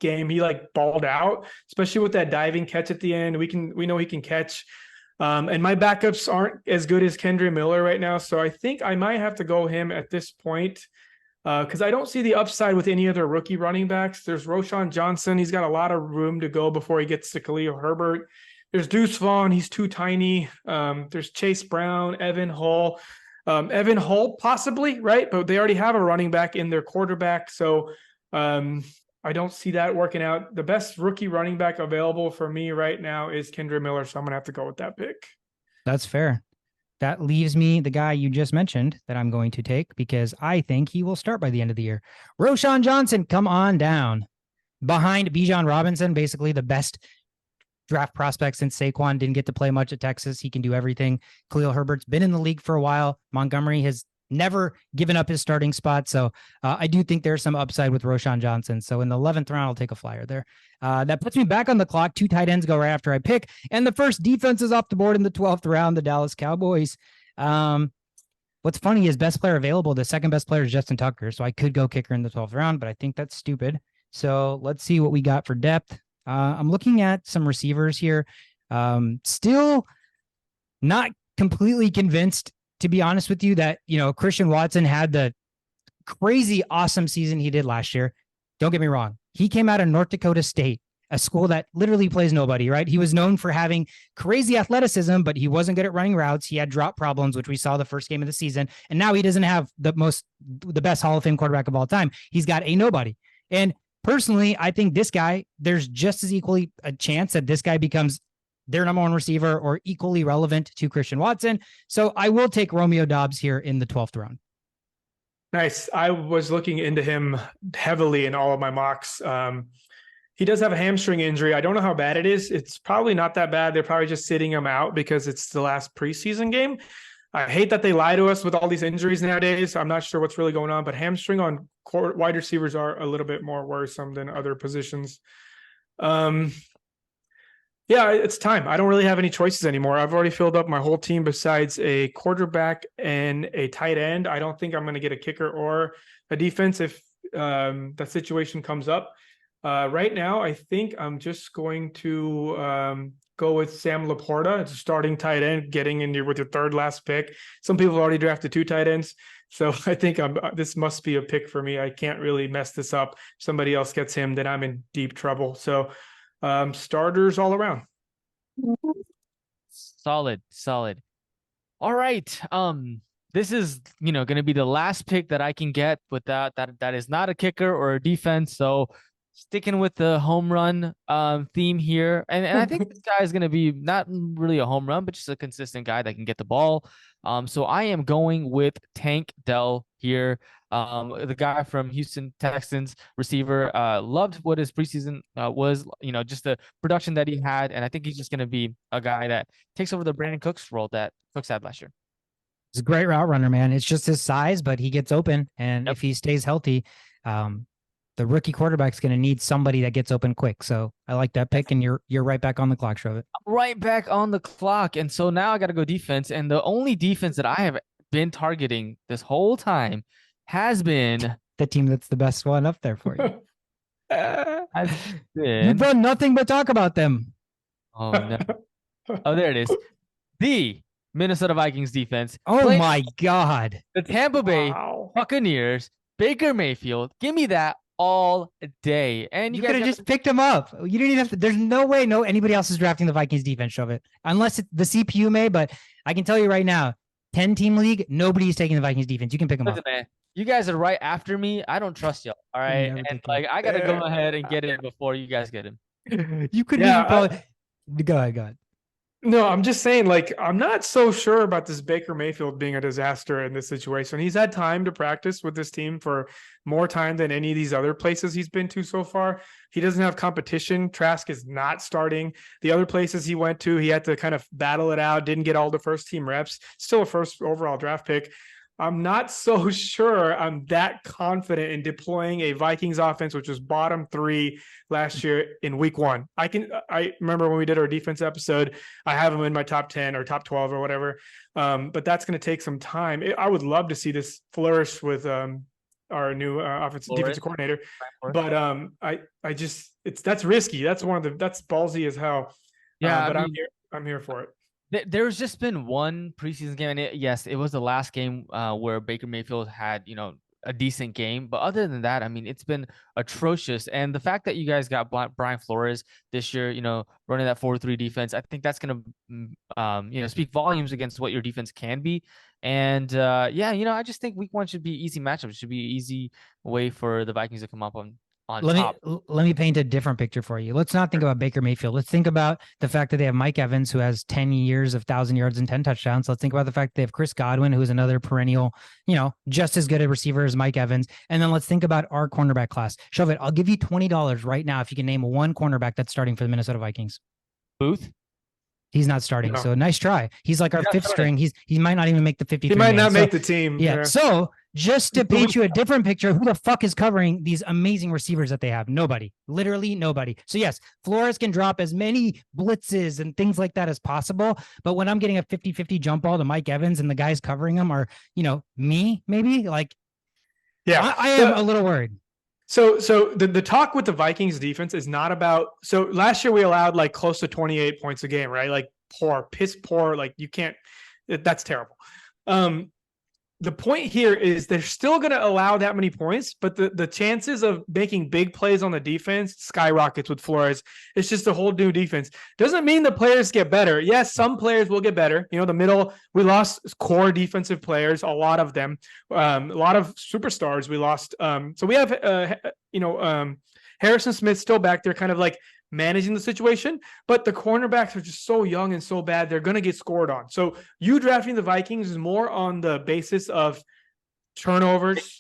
game, he balled out, especially with that diving catch at the end. We know he can catch. And my backups aren't as good as Kendre Miller right now. So I think I might have to go him at this point because I don't see the upside with any other rookie running backs. There's Roschon Johnson. He's got a lot of room to go before he gets to Khalil Herbert. There's Deuce Vaughn. He's too tiny. There's Chase Brown, Evan Hull. Evan Hull possibly, right? But they already have a running back in their quarterback. So I don't see that working out. The best rookie running back available for me right now is Kendre Miller. So I'm going to have to go with that pick. That's fair. That leaves me the guy you just mentioned that I'm going to take because I think he will start by the end of the year. Roschon Johnson, come on down. Behind Bijan Robinson, basically the best draft prospect since Saquon didn't get to play much at Texas. He can do everything. Khalil Herbert's been in the league for a while. Montgomery has never given up his starting spot. So I do think there's some upside with Roschon Johnson. So in the 11th round, I'll take a flyer there. That puts me back on the clock. 2 tight ends go right after I pick. And the first defense is off the board in the 12th round, the Dallas Cowboys. What's funny is best player available. The second best player is Justin Tucker. So I could go kicker in the 12th round, but I think that's stupid. So let's see what we got for depth. I'm looking at some receivers here. Still not completely convinced, to be honest with you, that, Christian Watson had the crazy awesome season he did last year. Don't get me wrong. He came out of North Dakota State, a school that literally plays nobody, right? He was known for having crazy athleticism, but he wasn't good at running routes. He had drop problems, which we saw the first game of the season. And now he doesn't have the best Hall of Fame quarterback of all time. He's got a nobody. And personally, I think this guy, there's just as equally a chance that this guy becomes their number one receiver or equally relevant to Christian Watson. So I will take Romeo Doubs here in the 12th round. Nice. I was looking into him heavily in all of my mocks. He does have a hamstring injury. I don't know how bad it is. It's probably not that bad. They're probably just sitting him out because it's the last preseason game. I hate that they lie to us with all these injuries nowadays. I'm not sure what's really going on, but hamstring on wide receivers are a little bit more worrisome than other positions. Yeah, it's time. I don't really have any choices anymore. I've already filled up my whole team besides a quarterback and a tight end. I don't think I'm going to get a kicker or a defense if that situation comes up. Right now, I think I'm just going to go with Sam Laporta. It's a starting tight end, getting in with your third last pick. Some people have already drafted 2 tight ends. So I think this must be a pick for me. I can't really mess this up. If somebody else gets him, then I'm in deep trouble. So starters all around. Solid. All right. This is, going to be the last pick that I can get with that is not a kicker or a defense. So sticking with the home run theme here. And I think this guy is going to be not really a home run, but just a consistent guy that can get the ball. So I am going with Tank Dell here. The guy from Houston Texans, receiver, loved what his preseason was, just the production that he had. And I think he's just going to be a guy that takes over the Brandon Cooks role that Cooks had last year. He's a great route runner, man. It's just his size, but he gets open. And if he stays healthy, the rookie quarterback's going to need somebody that gets open quick. So I like that pick, and you're right back on the clock, Shove It. Right back on the clock. And so now I got to go defense. And the only defense that I have been targeting this whole time has been the team that's the best one up there for you. has You've been done nothing but talk about them. oh no. Oh, there it is. The Minnesota Vikings defense. Oh playing my God. the Tampa Bay Wow. Buccaneers, Baker Mayfield. Give me that all day. And You you could guys have just picked him up. You didn't even have to. There's no way anybody else is drafting the Vikings defense, Shove It. Unless the CPU may, but I can tell you right now, 10-team league, nobody's taking the Vikings defense. You can pick them listen, up. man. You guys are right after me. I don't trust y'all. All right. never And take like I gotta go ahead and get in before you guys get him. You could Yeah, even probably go ahead. No, I'm just saying, like, I'm not so sure about this Baker Mayfield being a disaster in this situation. He's had time to practice with this team for more time than any of these other places he's been to so far. He doesn't have competition. Trask is not starting. The other places he went to, he had to kind of battle it out, didn't get all the first team reps, still a first overall draft pick. I'm not so sure I'm that confident in deploying a Vikings offense, which was bottom 3 last year in week 1. I remember when we did our defense episode, I have them in my top 10 or top 12 or whatever. But that's going to take some time. I would love to see this flourish with our new defensive coordinator. But I just, that's risky. That's that's ballsy as hell. Yeah, but I'm here for it. There's just been one preseason game, and yes, it was the last game where Baker Mayfield had, a decent game. But other than that, I mean, it's been atrocious. And the fact that you guys got Brian Flores this year, running that 4-3 defense, I think that's going to, speak volumes against what your defense can be. And I just think week 1 should be easy matchup. It should be an easy way for the Vikings to come up on top. Let me paint a different picture for you. Let's not think about Baker Mayfield. Let's think about the fact that they have Mike Evans, who has 10 years of 1,000 yards and 10 touchdowns. Let's think about the fact that they have Chris Godwin, who is another perennial, just as good a receiver as Mike Evans. And then let's think about our cornerback class. Shove It. I'll give you $20 right now if you can name one cornerback that's starting for the Minnesota Vikings. Booth? He's not starting. No. So nice try. He's like our fifth string. He might not even make the 53. He might not make the team. Yeah. So just to paint you a different picture, who the fuck is covering these amazing receivers that they have? Nobody. Literally nobody. So yes, Flores can drop as many blitzes and things like that as possible. But when I'm getting a 50-50 jump ball to Mike Evans and the guys covering him are, me, maybe, like, yeah, I am a little worried. So the talk with the Vikings defense is not about, so last year we allowed like close to 28 points a game, right? Like piss poor, like you can't, that's terrible. The point here is they're still going to allow that many points, but the chances of making big plays on the defense skyrockets with Flores. It's just a whole new defense. Doesn't mean the players get better. Yes, some players will get better. The middle, we lost core defensive players, a lot of them, a lot of superstars we lost. So we have, Harrison Smith still back there kind of like managing the situation, but the cornerbacks are just so young and so bad, they're going to get scored on. So you drafting the Vikings is more on the basis of turnovers,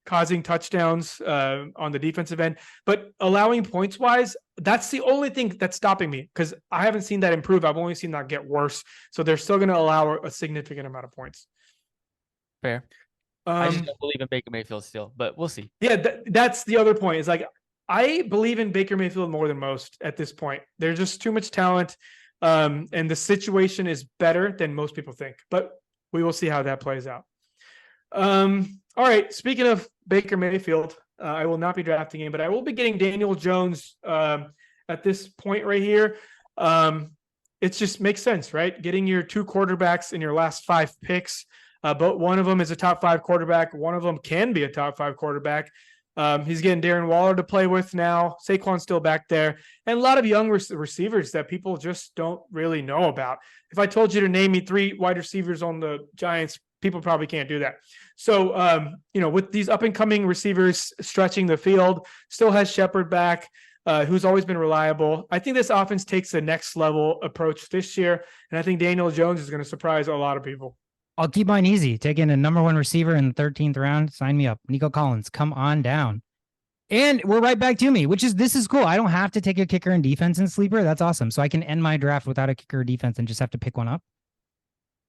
causing touchdowns on the defensive end, but allowing points wise, that's the only thing that's stopping me because I haven't seen that improve. I've only seen that get worse. So they're still going to allow a significant amount of points. Fair. I just don't believe in Baker Mayfield still, but we'll see. Yeah, that's the other point. Is like, I believe in Baker Mayfield more than most at this point. There's just too much talent, and the situation is better than most people think. But we will see how that plays out. All right. Speaking of Baker Mayfield, I will not be drafting him, but I will be getting Daniel Jones at this point right here. It just makes sense, right? Getting your 2 quarterbacks in your last 5 picks, but one of them is a top 5 quarterback. One of them can be a top 5 quarterback. He's getting Darren Waller to play with now. Saquon's still back there. And a lot of young receivers that people just don't really know about. If I told you to name me 3 wide receivers on the Giants, people probably can't do that. So, with these up-and-coming receivers stretching the field, still has Shepard back, who's always been reliable. I think this offense takes a next-level approach this year, and I think Daniel Jones is going to surprise a lot of people. I'll keep mine easy. Taking a number 1 receiver in the 13th round. Sign me up. Nico Collins, come on down. And we're right back to me, this is cool. I don't have to take a kicker and defense and sleeper. That's awesome. So I can end my draft without a kicker or defense and just have to pick one up.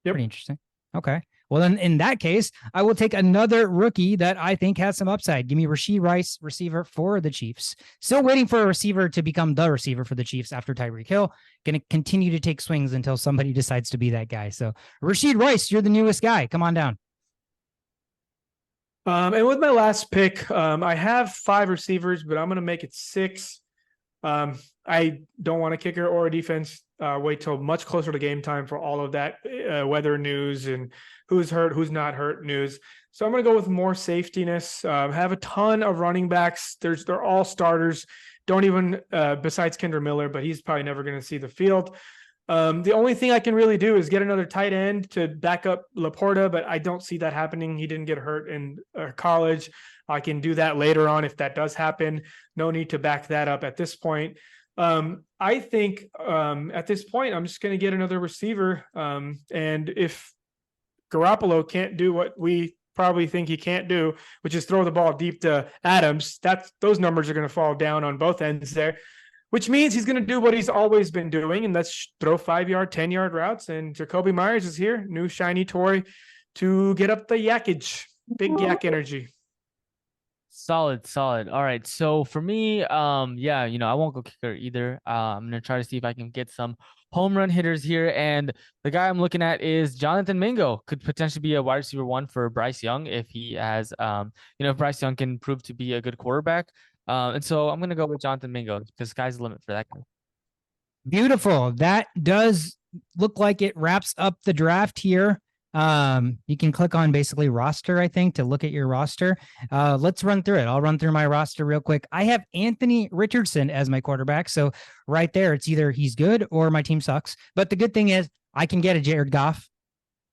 Yep. Pretty interesting. Okay. Well, then in that case, I will take another rookie that I think has some upside. Give me Rashee Rice, receiver for the Chiefs. Still waiting for a receiver to become the receiver for the Chiefs after Tyreek Hill. Going to continue to take swings until somebody decides to be that guy. So Rashee Rice, you're the newest guy. Come on down. And with my last pick, I have 5 receivers, but I'm going to make it 6. I don't want a kicker or a defense. Wait till much closer to game time for all of that weather news and who's hurt, who's not hurt news. So I'm going to go with more safetiness. Have a ton of running backs. They're all starters. Don't even besides Kendra Miller, but he's probably never going to see the field. The only thing I can really do is get another tight end to back up Laporta, but I don't see that happening. He didn't get hurt in college. I can do that later on if that does happen. No need to back that up at this point. I think at this point, I'm just going to get another receiver. And if Garoppolo can't do what we probably think he can't do, which is throw the ball deep to Adams, those numbers are going to fall down on both ends there, which means he's going to do what he's always been doing, and that's throw 5-yard, 10-yard routes. And Jacoby Myers is here, new shiny toy to get up the yakage, big yak energy. Solid. All right. So for me, yeah, I won't go kicker either. I'm gonna try to see if I can get some home run hitters here. And the guy I'm looking at is Jonathan Mingo. Could potentially be a wide receiver 1 for Bryce Young if he has, if Bryce Young can prove to be a good quarterback. And so I'm gonna go with Jonathan Mingo because sky's the limit for that guy. Beautiful. That does look like it wraps up the draft here. You can click on basically roster, I think, to look at your roster. Let's run through it. I'll run through my roster real quick. I have Anthony Richardson as my quarterback. So right there, it's either he's good or my team sucks. But the good thing is I can get a Jared Goff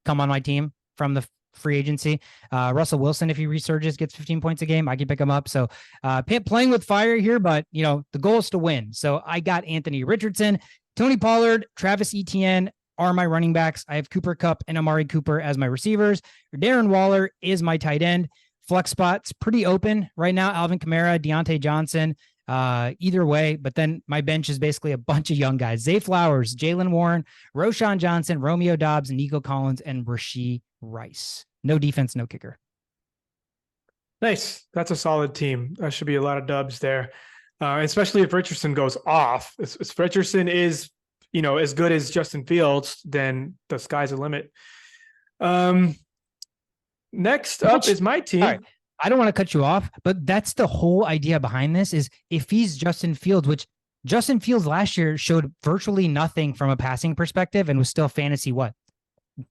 come on my team from the free agency. Russell Wilson, if he resurges, gets 15 points a game, I can pick him up. So playing with fire here, but the goal is to win. So I got Anthony Richardson, Tony Pollard, Travis Etienne are my running backs. I have Cooper Kupp and Amari Cooper as my receivers. Darren Waller is my tight end. Flex spots pretty open right now. Alvin Kamara, Deontay Johnson, either way. But then my bench is basically a bunch of young guys. Zay Flowers, Jalen Warren, Roshan Johnson, Romeo Dobbs, Nico Collins, and Rashee Rice. No defense, no kicker. Nice. That's a solid team. That should be a lot of dubs there. Especially if Richardson goes off. If Richardson is as good as Justin Fields, then the sky's the limit. Next up is my team. Right. I don't want to cut you off, but that's the whole idea behind this is if he's Justin Fields, which Justin Fields last year showed virtually nothing from a passing perspective and was still fantasy,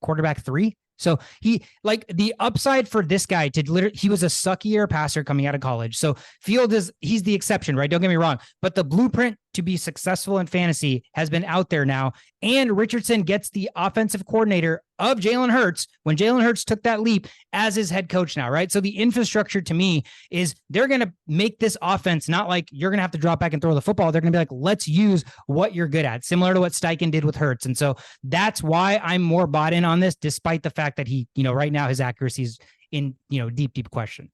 quarterback 3? So he the upside for this guy he was a suckier passer coming out of college. So he's the exception, right? Don't get me wrong, but the blueprint to be successful in fantasy has been out there now. And Richardson gets the offensive coordinator of Jalen Hurts when Jalen Hurts took that leap as his head coach now, right? So the infrastructure to me is they're going to make this offense not like you're going to have to drop back and throw the football. They're going to be like, let's use what you're good at, similar to what Steichen did with Hurts. And so that's why I'm more bought in on this, despite the fact that he, right now his accuracy is in, deep question.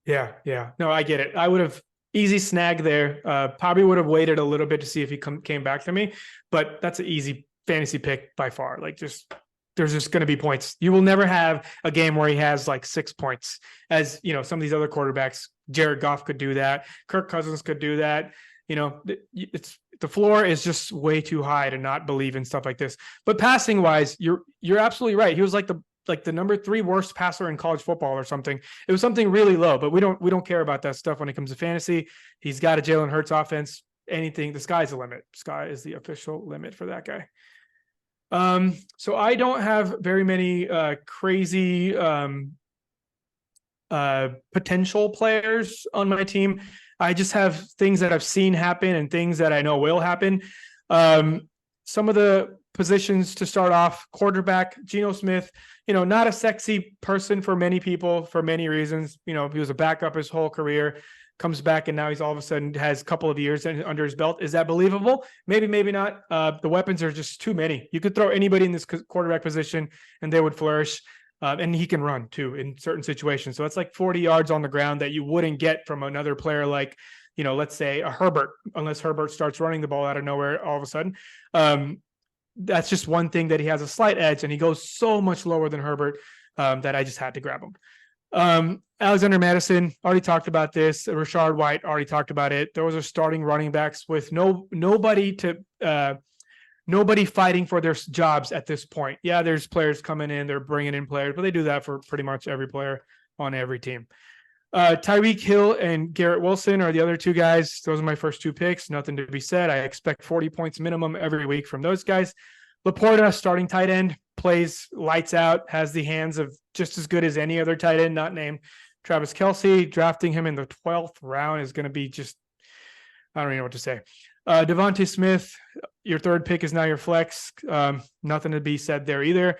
Yeah. No, I get it. I would have easy snag there. Probably would have waited a little bit to see if he came back to me, but that's an easy fantasy pick by far. There's just going to be points. You will never have a game where he has 6 points, as some of these other quarterbacks. Jared Goff could do that. Kirk Cousins could do that. It's the floor is just way too high to not believe in stuff like this. But passing wise, you're absolutely right. He was like the number 3 worst passer in college football or something. It was something really low, but we don't care about that stuff when it comes to fantasy. He's got a Jalen Hurts offense. Anything, the sky's the limit. Sky is the official limit for that guy. So I don't have very many crazy potential players on my team. I just have things that I've seen happen and things that I know will happen. Some of the positions to start off: quarterback, Geno Smith, not a sexy person for many people for many reasons. He was a backup his whole career, comes back, and now he's all of a sudden has a couple of years under his belt. Is that believable? Maybe, maybe not. The weapons are just too many. You could throw anybody in this quarterback position and they would flourish. And he can run too in certain situations. So it's 40 yards on the ground that you wouldn't get from another player like, let's say a Herbert, unless Herbert starts running the ball out of nowhere all of a sudden. That's just one thing that he has a slight edge, and he goes so much lower than Herbert. that I just had to grab him. Alexander Madison, already talked about this. Rashard White, already talked about it. Those are starting running backs with nobody fighting for their jobs at this point. Yeah, there's players coming in, they're bringing in players, but they do that for pretty much every player on every team. Tyreek Hill and Garrett Wilson are the other two guys. Those are my first two picks. Nothing to be said. I expect 40 points minimum every week from those guys. Laporta, starting tight end, plays lights out, has the hands of just as good as any other tight end not named Travis Kelce. Drafting him in the 12th round is going to be just, I don't even know what to say. Devontae Smith, your third pick is now your flex. Nothing to be said there either.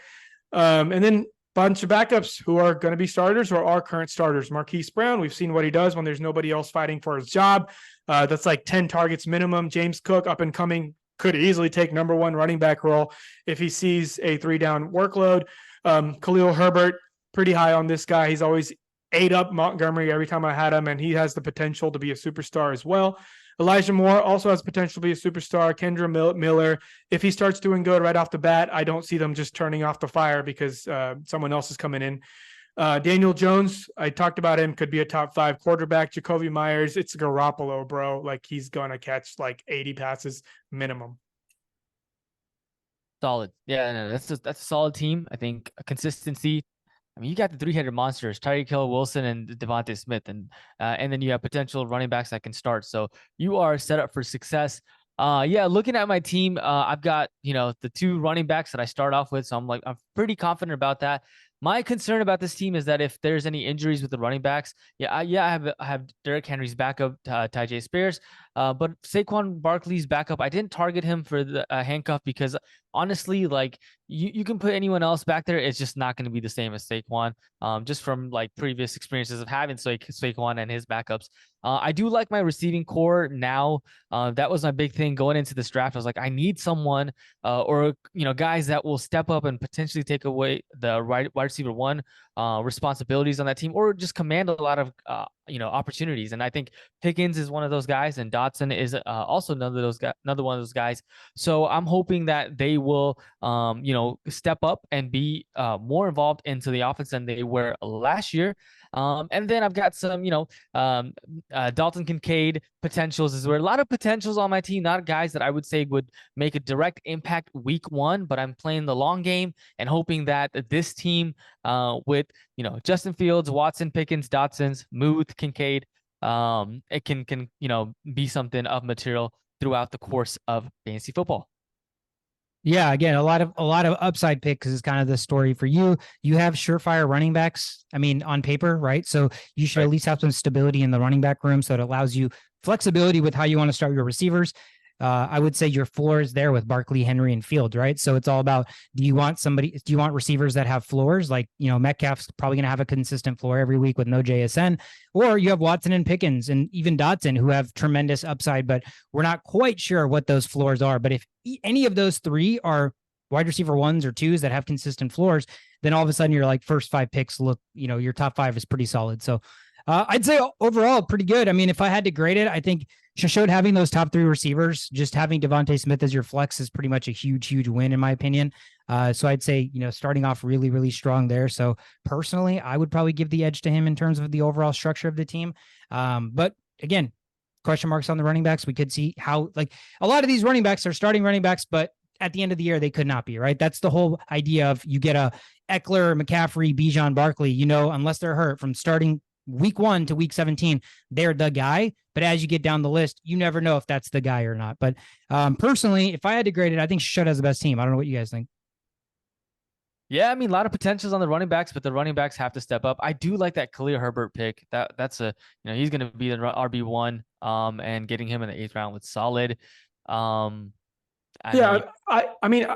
And then bunch of backups who are going to be starters or are current starters. Marquise Brown, we've seen what he does when there's nobody else fighting for his job. That's like 10 targets minimum. James Cook, up and coming, could easily take number one running back role if he sees a 3-down workload. Khalil Herbert, pretty high on this guy. He's always ate up Montgomery every time I had him, and he has the potential to be a superstar as well. Elijah Moore also has potential to be a superstar. Kendra Miller, if he starts doing good right off the bat, I don't see them just turning off the fire because someone else is coming in. Daniel Jones, I talked about him, could be a top 5 quarterback. Jacoby Myers, it's Garoppolo, bro. Like, he's going to catch like 80 passes minimum. Solid. Yeah, no, that's a solid team. I think a consistency. I mean, you got the 3-headed monsters, Tyreek Hill, Wilson, and Devontae Smith, and then you have potential running backs that can start. So you are set up for success. Yeah, looking at my team, I've got, the 2 running backs that I start off with. So I'm pretty confident about that. My concern about this team is that if there's any injuries with the running backs, I have Derrick Henry's backup, Tyjae Spears, but Saquon Barkley's backup, I didn't target him for the handcuff because honestly, like you can put anyone else back there, it's just not going to be the same as Saquon. Just from like previous experiences of having Saquon and his backups. I do like my receiving core now. That was my big thing going into this draft. I was like, I need someone or guys that will step up and potentially take away the wide receiver 1 responsibilities on that team, or just command a lot of opportunities. And I think Pickens is one of those guys, and Dotson is also another one of those guys. So I'm hoping that they will step up and be more involved into the offense than they were last year. And then I've got some, Dalton Kincaid potentials. Is there a lot of potentials on my team, not guys that I would say would make a direct impact week 1, but I'm playing the long game and hoping that this team with, Justin Fields, Watson, Pickens, Dotson's, Muth, Kincaid, it can be something of material throughout the course of fantasy football. Yeah, again, a lot of upside picks is kind of the story for you. You have surefire running backs. I mean, on paper, right? So you should at least have some stability in the running back room, so it allows you flexibility with how you want to start your receivers. I would say your floor is there with Barkley, Henry, and Field, right? So it's all about, do you want receivers that have floors? Like, Metcalf's probably going to have a consistent floor every week with no JSN, or you have Watson and Pickens and even Dotson who have tremendous upside, but we're not quite sure what those floors are. But if any of those 3 are wide receiver 1s or 2s that have consistent floors, then all of a sudden your like first 5 picks look, your top 5 is pretty solid. So I'd say overall pretty good. I mean, if I had to grade it, I think Shashode having those top 3 receivers, just having Devontae Smith as your flex is pretty much a huge win in my opinion. So I'd say, starting off really, really strong there. So personally, I would probably give the edge to him in terms of the overall structure of the team. But again, question marks on the running backs. We could see how, like, a lot of these running backs are starting running backs, but at the end of the year, they could not be, right? That's the whole idea of, you get a Eckler, McCaffrey, Bijan, Barkley, unless they're hurt, from starting week 1 to week 17, they're the guy. But as you get down the list, you never know if that's the guy or not. But personally, if I had to grade it, I think Shashode has the best team. I don't know what you guys think. Yeah, I mean, a lot of potentials on the running backs, but the running backs have to step up. I do like that Khalil Herbert pick. That's he's going to be the RB1, and getting him in the 8th round was solid. I mean,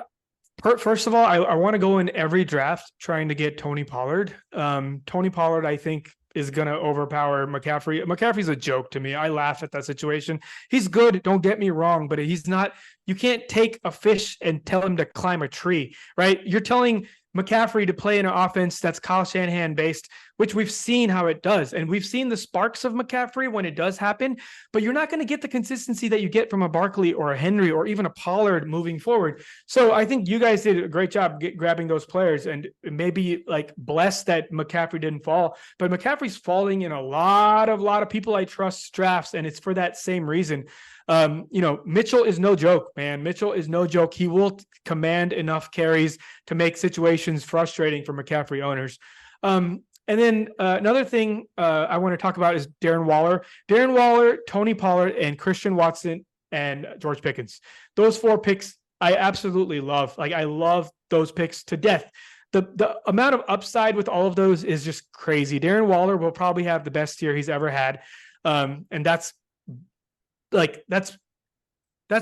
first of all, I want to go in every draft trying to get Tony Pollard. Tony Pollard, I think, is going to overpower McCaffrey. McCaffrey's a joke to me. I laugh at that situation. He's good, don't get me wrong, but he's not. You can't take a fish and tell him to climb a tree, right? You're telling McCaffrey to play in an offense that's Kyle Shanahan based which we've seen how it does. And we've seen the sparks of McCaffrey when it does happen, but you're not going to get the consistency that you get from a Barkley or a Henry or even a Pollard moving forward. So I think you guys did a great job grabbing those players, and maybe like blessed that McCaffrey didn't fall, but McCaffrey's falling in a lot of people I trust drafts. And it's for that same reason. Mitchell is no joke, man. Mitchell is no joke. He will command enough carries to make situations frustrating for McCaffrey owners. And then another thing I want to talk about is Darren Waller, Tony Pollard, and Christian Watson and George Pickens. Those 4 picks I absolutely love. Like, I love those picks to death. The amount of upside with all of those is just crazy. Darren Waller will probably have the best year he's ever had. And that's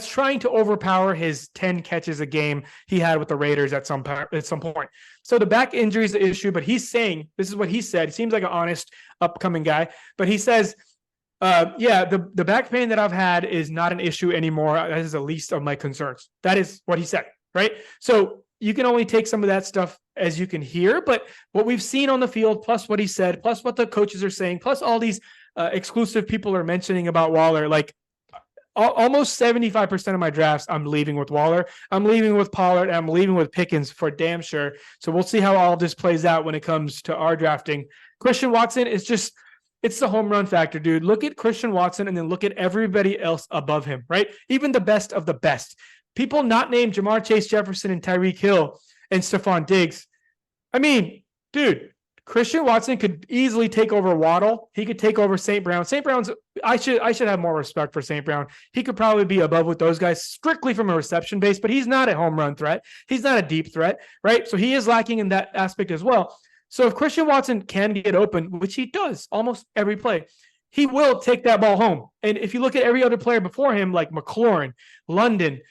trying to overpower his 10 catches a game he had with the Raiders at some point. So the back injury is the issue, but he's saying, this is what he said. He seems like an honest upcoming guy, but he says, the back pain that I've had is not an issue anymore. That is the least of my concerns. That is what he said, right? So you can only take some of that stuff as you can hear, but what we've seen on the field, plus what he said, plus what the coaches are saying, plus all these exclusive people are mentioning about Waller, like, almost 75% of my drafts, I'm leaving with Waller. I'm leaving with Pollard. And I'm leaving with Pickens for damn sure. So we'll see how all of this plays out when it comes to our drafting. Christian Watson is just, it's the home run factor, dude. Look at Christian Watson and then look at everybody else above him, right? Even the best of the best. People not named Jamar Chase Jefferson and Tyreek Hill and Stephon Diggs. I mean, dude, Christian Watson could easily take over Waddle. He could take over St. Brown. St. Brown's, I should have more respect for St. Brown. He could probably be above with those guys strictly from a reception base, but he's not a home run threat. He's not a deep threat, right? So he is lacking in that aspect as well. So if Christian Watson can get open, which he does almost every play, he will take that ball home. And if you look at every other player before him, like McLaurin, London,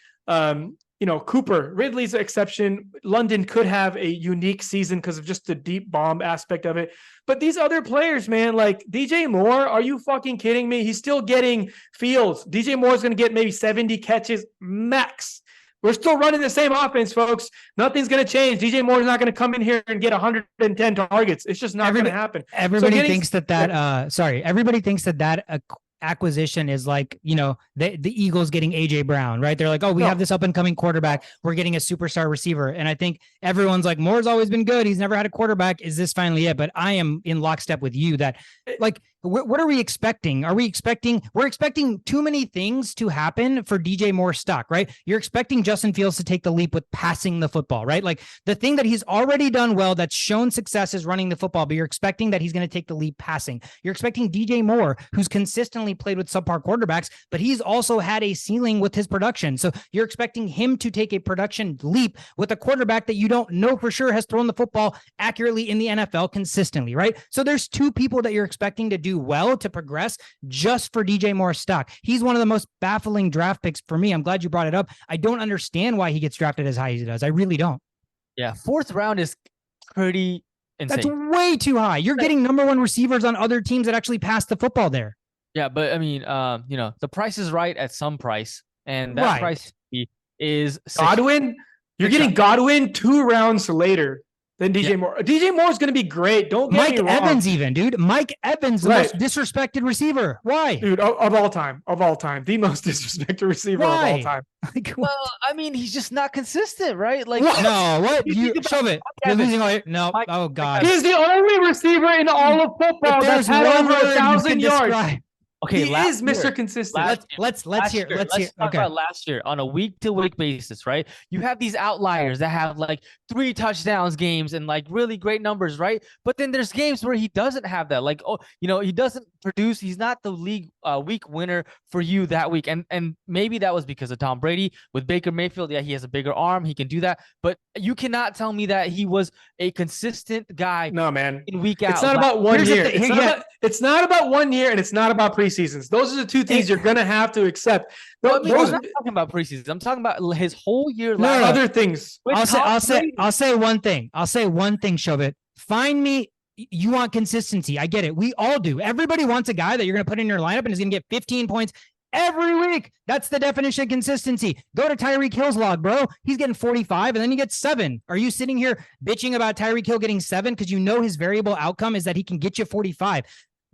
Cooper, Ridley's an exception. London could have a unique season because of just the deep bomb aspect of it. But these other players, man, like DJ Moore, are you fucking kidding me? He's still getting fields. DJ Moore is going to get maybe 70 catches max. We're still running the same offense, folks. Nothing's going to change. DJ Moore is not going to come in here and get 110 targets. It's just not going to happen. Everybody thinks everybody thinks that acquisition is like, the Eagles getting AJ Brown, right? They're like, oh, we have this up and coming quarterback. We're getting a superstar receiver. And I think everyone's like, Moore's always been good. He's never had a quarterback. Is this finally it? But I am in lockstep with you that, like, what are we expecting? We're expecting too many things to happen for DJ Moore stock, right? You're expecting Justin Fields to take the leap with passing the football, right? Like the thing that he's already done well, that's shown success, is running the football, but you're expecting that he's going to take the leap passing. You're expecting DJ Moore, who's consistently played with subpar quarterbacks, but he's also had a ceiling with his production. So you're expecting him to take a production leap with a quarterback that you don't know for sure has thrown the football accurately in the NFL consistently, right? So there's 2 people that you're expecting to do well, to progress, just for DJ Moore's stock. He's one of the most baffling draft picks for me. I'm glad you brought it up. I don't understand why he gets drafted as high as he does. I really don't. Yeah, 4th round is pretty insane. That's way too high. You're getting number 1 receivers on other teams that actually pass the football there. Yeah, but I mean, the price is right at some price, and that price is Godwin. You're getting Godwin 2 rounds later than DJ Moore. DJ Moore is going to be great. Don't get me wrong. Mike Evans, even, dude. Mike Evans, the most disrespected receiver. Why? Dude, of all time. The most disrespected receiver of all time. Well, I mean, he's just not consistent, right? Like, no, what? You shove it. You're losing all your... No. Oh, God. He's the only receiver in all of football that's had over 1,000 yards. Okay, he is Mr. Consistent. Let's hear. Let's talk about last year on a week-to-week basis, right? You have these outliers that have like 3 touchdowns games and like really great numbers, right? But then there's games where he doesn't have that. Like, he doesn't produce. He's not the league week winner for you that week. And maybe that was because of Tom Brady. With Baker Mayfield, yeah, he has a bigger arm. He can do that. But you cannot tell me that he was a consistent guy. No, man. In week out. It's not about 1 year. It's not about 1 year, and it's not about preseasons. Those are the 2 things you're gonna have to accept. I'm not talking about preseason. I'm talking about his whole year. Other things. I'll say one thing. Shovit. Find me. You want consistency. I get it. We all do. Everybody wants a guy that you're going to put in your lineup and is going to get 15 points every week. That's the definition of consistency. Go to Tyreek Hill's log, bro. He's getting 45 and then he gets 7. Are you sitting here bitching about Tyreek Hill getting 7 because you know his variable outcome is that he can get you 45?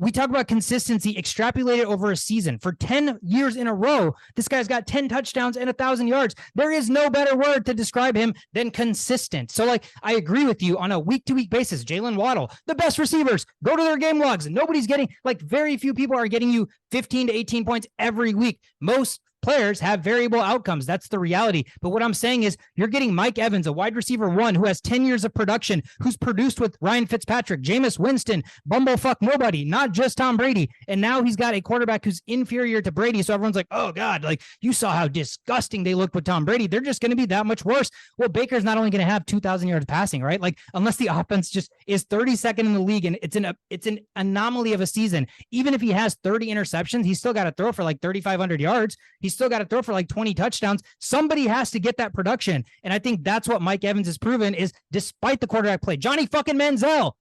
We talk about consistency extrapolated over a season. For 10 years in a row, this guy's got 10 touchdowns and 1,000 yards. There is no better word to describe him than consistent. So, like, I agree with you on a week-to-week basis. Jalen Waddle, the best receivers, go to their game logs. Nobody's getting, like, very few people are getting you 15 to 18 points every week. Most players have variable outcomes. That's the reality. But what I'm saying is you're getting Mike Evans, a wide receiver 1 who has 10 years of production, who's produced with Ryan Fitzpatrick, Jameis Winston, bumblefuck nobody, not just Tom Brady. And now he's got a quarterback who's inferior to Brady. So everyone's like, oh God, like you saw how disgusting they looked with Tom Brady. They're just going to be that much worse. Well, Baker's not only going to have 2,000 yards passing, right? Like unless the offense just is 32nd in the league and it's an anomaly of a season. Even if he has 30 interceptions, he's still got to throw for like 3,500 yards. He's still got to throw for like 20 touchdowns. Somebody has to get that production. And I think that's what Mike Evans has proven is despite the quarterback play. Johnny fucking Manziel.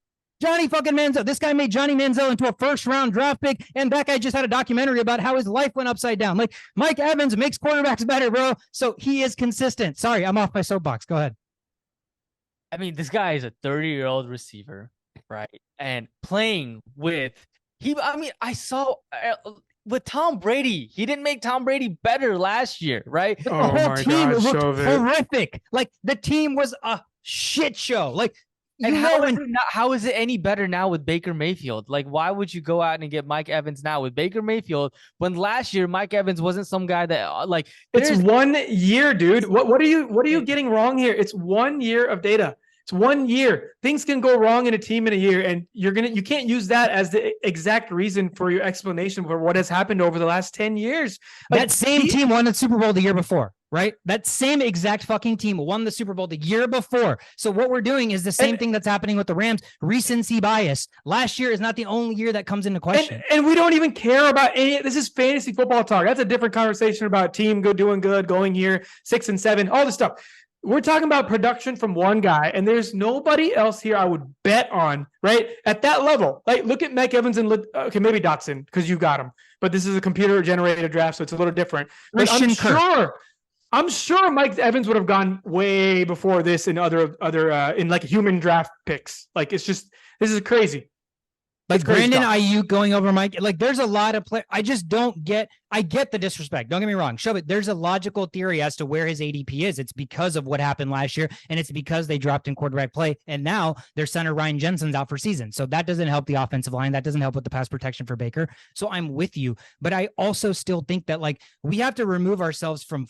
This guy made Johnny Manziel into a first-round draft pick, and that guy just had a documentary about how his life went upside down. Like, Mike Evans makes quarterbacks better, bro. So he is consistent. Sorry, I'm off my soapbox. Go ahead. I mean, this guy is a 30-year-old receiver, right? And playing with I saw with Tom Brady, he didn't make Tom Brady better last year, right? The whole team looked horrific. Like the team was a shit show. Like, and how is it any better now with Baker Mayfield? Like, why would you go out and get Mike Evans now with Baker Mayfield when last year Mike Evans wasn't some guy that like it's 1 year, dude. What are you getting wrong here? It's 1 year of data. It's 1 year. Things can go wrong in a team in a year, and you can't use that as the exact reason for your explanation for what has happened over the last 10 years. Like, that same team won the Super Bowl the year before, right? That same exact fucking team won the Super Bowl the year before. So what we're doing is the same thing that's happening with the Rams. Recency bias. Last year is not the only year that comes into question. And we don't even care about any. This is fantasy football talk. That's a different conversation about team doing good, going here, 6 and 7, all this stuff. We're talking about production from one guy, and there's nobody else here I would bet on, right? At that level. Like, look at Mike Evans and okay, maybe Dotson, because you got him. But this is a computer-generated draft, so it's a little different. But I'm sure Mike Evans would have gone way before this in other in like human draft picks. Like, it's just, this is crazy. Like Brandon Ayuk going over Mike, like there's a lot of play. I just don't get. I get the disrespect. Don't get me wrong. Show it. There's a logical theory as to where his ADP is. It's because of what happened last year, and it's because they dropped in quarterback play, and now their center Ryan Jensen's out for season. So that doesn't help the offensive line. That doesn't help with the pass protection for Baker. So I'm with you, but I also still think that like we have to remove ourselves from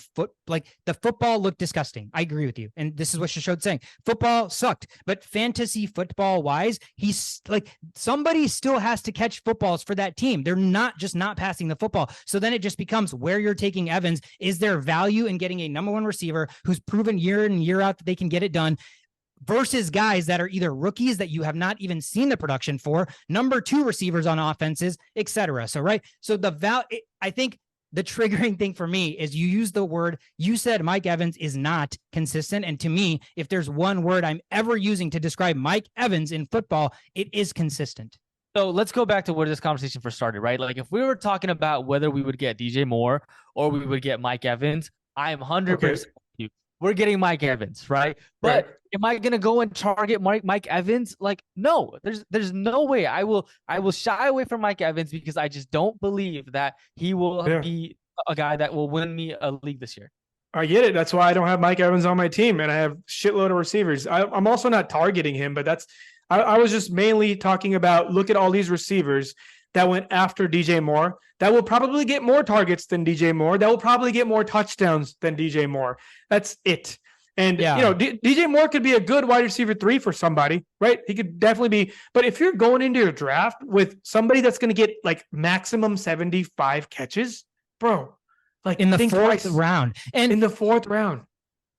like the football looked disgusting. I agree with you, and this is what Shashod saying. Football sucked, but fantasy football wise, he's like somebody still has to catch footballs for that team. They're not just not passing the football. So then it just becomes where you're taking Evans. Is there value in getting a number 1 receiver who's proven year in and year out that they can get it done versus guys that are either rookies that you have not even seen the production for, number 2 receivers on offenses, etc. So, right. So I think the triggering thing for me is you use the word, you said Mike Evans is not consistent. And to me, if there's one word I'm ever using to describe Mike Evans in football, it is consistent. So let's go back to where this conversation first started, right? Like if we were talking about whether we would get DJ Moore or we would get Mike Evans, I am 100% with you. We're getting Mike Evans, right? But am I going to go and target Mike Evans? Like, no, there's no way. I will shy away from Mike Evans because I just don't believe that he will be a guy that will win me a league this year. I get it. That's why I don't have Mike Evans on my team, and I have shitload of receivers. I'm also not targeting him, but I was just mainly talking about, look at all these receivers that went after DJ Moore that will probably get more targets than DJ Moore, that will probably get more touchdowns than DJ Moore. That's it. And, DJ Moore could be a good wide receiver 3 for somebody, right? He could definitely be. But if you're going into your draft with somebody that's going to get like maximum 75 catches, bro, like in the 4th round. And in the 4th round.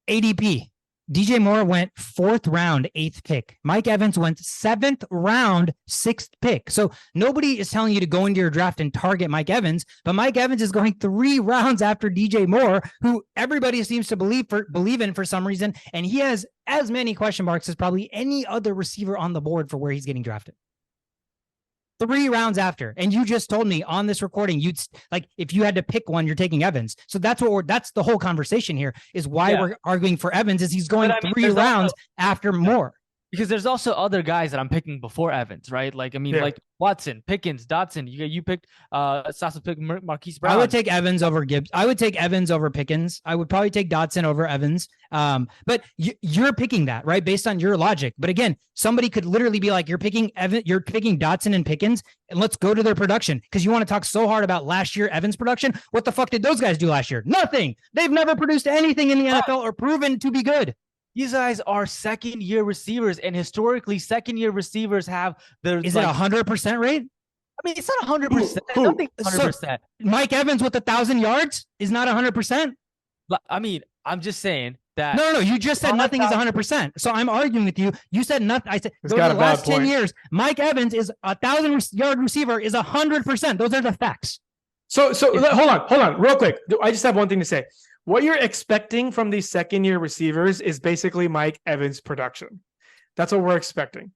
ADP. DJ Moore went 4th round, 8th pick. Mike Evans went 7th round, 6th pick. So nobody is telling you to go into your draft and target Mike Evans, but Mike Evans is going 3 rounds after DJ Moore, who everybody seems to believe in for some reason. And he has as many question marks as probably any other receiver on the board for where he's getting drafted. 3 rounds after. And you just told me on this recording, like, if you had to pick one, you're taking Evans. So that's that's the whole conversation here, is why we're arguing for Evans, is he's going 3 rounds after Moore. Because there's also other guys that I'm picking before Evans, right? Like, I mean, like Watson, Pickens, Dotson. You picked Sasa picked Marquise Brown. I would take Evans over Gibbs. I would take Evans over Pickens. I would probably take Dotson over Evans. But you're picking that, right, based on your logic. But again, somebody could literally be like, you're picking Dotson and Pickens, and let's go to their production, because you want to talk so hard about last year Evans production. What the fuck did those guys do last year? Nothing. They've never produced anything in the NFL or proven to be good. These guys are second-year receivers, and historically, second-year receivers have the. Is it 100% rate? I mean, it's not 100%. I don't think it's 100%. So Mike Evans with 1,000 yards is not 100%. I mean, I'm just saying that. No. You just said nothing is 100%. So I'm arguing with you. You said nothing. I said It's over got the a last valid 10 point. years, Mike Evans is 1,000-yard receiver is 100%. Those are the facts. So hold on, real quick. I just have one thing to say. What you're expecting from these second-year receivers is basically Mike Evans' production. That's what we're expecting.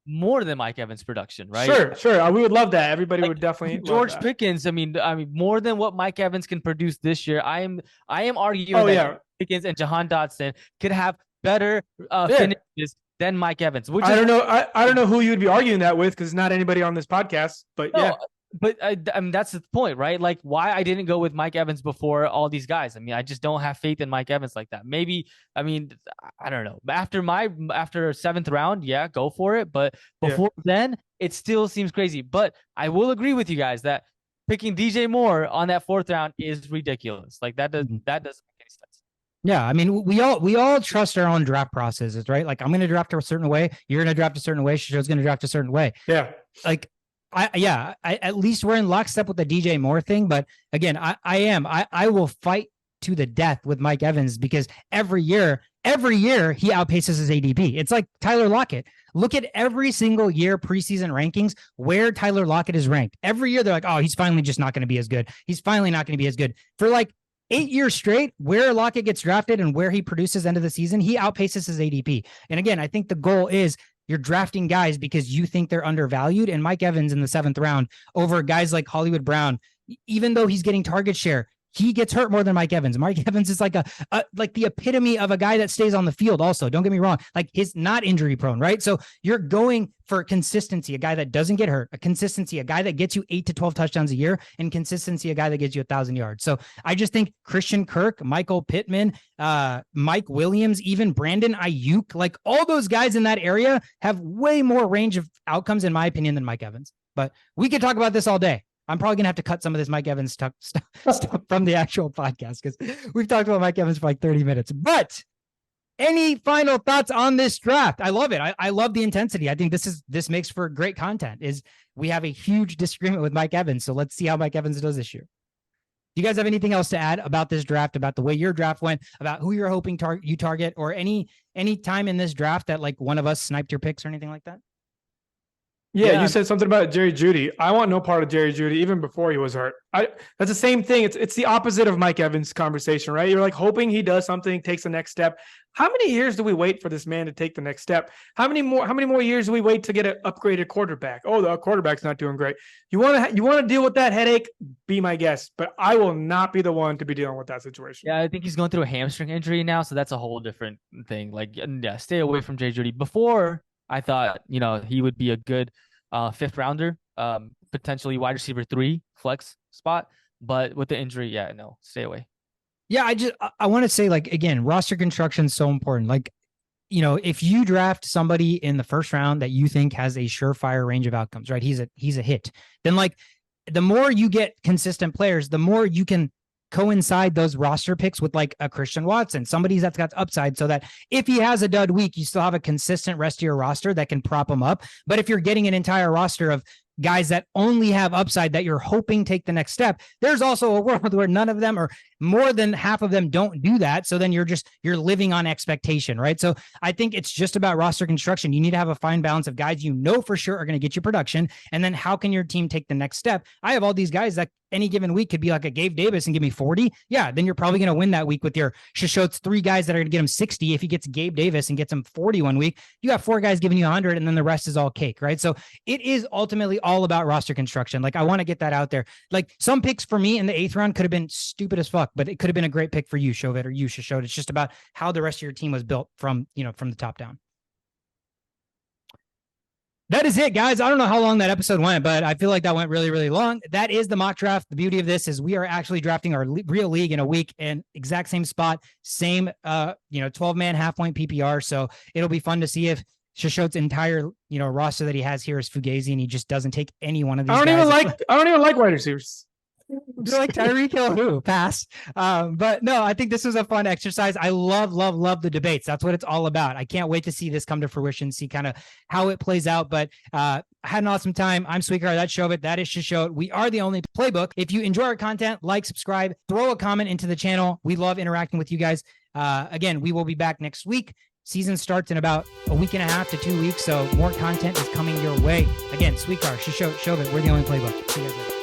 More than Mike Evans' production, right? Sure. We would love that. Everybody would definitely. George Pickens. I mean, more than what Mike Evans can produce this year. I am arguing that Pickens and Jahan Dotson could have better finishes than Mike Evans. Which I don't know. I don't know who you'd be arguing that with, because not anybody on this podcast. But yeah. But I mean, that's the point, right? Like, why I didn't go with Mike Evans before all these guys. I mean, I just don't have faith in Mike Evans like that. Maybe, I mean, I don't know. After 7th round, yeah, go for it. But before then, it still seems crazy. But I will agree with you guys that picking DJ Moore on that 4th round is ridiculous. Like, that doesn't make any sense. Yeah, I mean, we all trust our own draft processes, right? Like, I'm going to draft a certain way. You're going to draft a certain way. Shishow's going to draft a certain way. Yeah. Like, I at least we're in lockstep with the DJ Moore thing. But again, I will fight to the death with Mike Evans, because every year he outpaces his ADP. It's like Tyler Lockett. Look at every single year preseason rankings where Tyler Lockett is ranked. Every year they're like, oh, he's finally just not going to be as good. He's finally not going to be as good. For like 8 years straight, where Lockett gets drafted and where he produces end of the season, he outpaces his ADP. And again, I think the goal is, you're drafting guys because you think they're undervalued, and Mike Evans in the 7th round over guys like Hollywood Brown, even though he's getting target share, he gets hurt more than Mike Evans. Mike Evans is like like the epitome of a guy that stays on the field. Also, don't get me wrong, like, he's not injury prone, right? So you're going for consistency, a guy that doesn't get hurt, a consistency, a guy that gets you 8 to 12 touchdowns a year, and consistency, a guy that gets you 1,000 yards. So I just think Christian Kirk, Michael Pittman, Mike Williams, even Brandon Ayuk, like, all those guys in that area have way more range of outcomes, in my opinion, than Mike Evans. But we could talk about this all day. I'm probably going to have to cut some of this Mike Evans stuff from the actual podcast, because we've talked about Mike Evans for like 30 minutes. But any final thoughts on this draft? I love it. I love the intensity. I think this makes for great content. Is we have a huge disagreement with Mike Evans. So let's see how Mike Evans does this year. Do you guys have anything else to add about this draft, about the way your draft went, about who you're hoping you target, or any time in this draft that like one of us sniped your picks or anything like that? Yeah, you said something about Jerry Jeudy. I want no part of Jerry Jeudy even before he was hurt. That's the same thing. It's the opposite of Mike Evans' conversation, right? You're like hoping he does something, takes the next step. How many years do we wait for this man to take the next step? How many more years do we wait to get an upgraded quarterback? Oh, the quarterback's not doing great. You want to deal with that headache? Be my guest, but I will not be the one to be dealing with that situation. Yeah, I think he's going through a hamstring injury now, so that's a whole different thing. Like, yeah, stay away from Jerry Jeudy. Before, I thought, he would be a good 5th rounder, potentially wide receiver 3 flex spot, but with the injury, no, stay away. Yeah, I want to say, like, again, roster construction is so important. Like, if you draft somebody in the 1st round that you think has a surefire range of outcomes, right? He's a hit. Then, like, the more you get consistent players, the more you can coincide those roster picks with like a Christian Watson, somebody that's got upside, so that if he has a dud week, you still have a consistent rest of your roster that can prop him up. But if you're getting an entire roster of guys that only have upside that you're hoping take the next step, there's also a world where none of them, or more than half of them don't do that. So then you're living on expectation, right? So I think it's just about roster construction. You need to have a fine balance of guys you know for sure are going to get you production. And then how can your team take the next step? I have all these guys that any given week could be like a Gabe Davis and give me 40. Yeah, then you're probably going to win that week with your Shishot's 3 guys that are going to get him 60. If he gets Gabe Davis and gets him 40 one week, you got 4 guys giving you 100, and then the rest is all cake, right? So it is ultimately all about roster construction. Like, I want to get that out there. Like, some picks for me in the 8th round could have been stupid as fuck, but it could have been a great pick for you, Shovit, or you, Shishot. It's just about how the rest of your team was built from the top down. That is it, guys. I don't know how long that episode went, but I feel like that went really, really long. That is the mock draft. The beauty of this is we are actually drafting our real league in a week, and exact same spot, same 12-man half-point PPR. So it'll be fun to see if Shishot's entire roster that he has here is Fugazi, and he just doesn't take any one of these. I don't even like wide receivers. You're like Tyreek Hill, who pass. But no, I think this was a fun exercise. I love the debates. That's what it's all about. I can't wait to see this come to fruition, see kind of how it plays out. But I had an awesome time. I'm Sweetheart. That's Shovit. That is Shishot. We are the only playbook. If you enjoy our content, like, subscribe, throw a comment into the channel. We love interacting with you guys. Again, we will be back next week. Season starts in about a week and a half to 2 weeks, so more content is coming your way. Again, Sweetheart, Shishot, Shovit. We're the only playbook. See you guys later.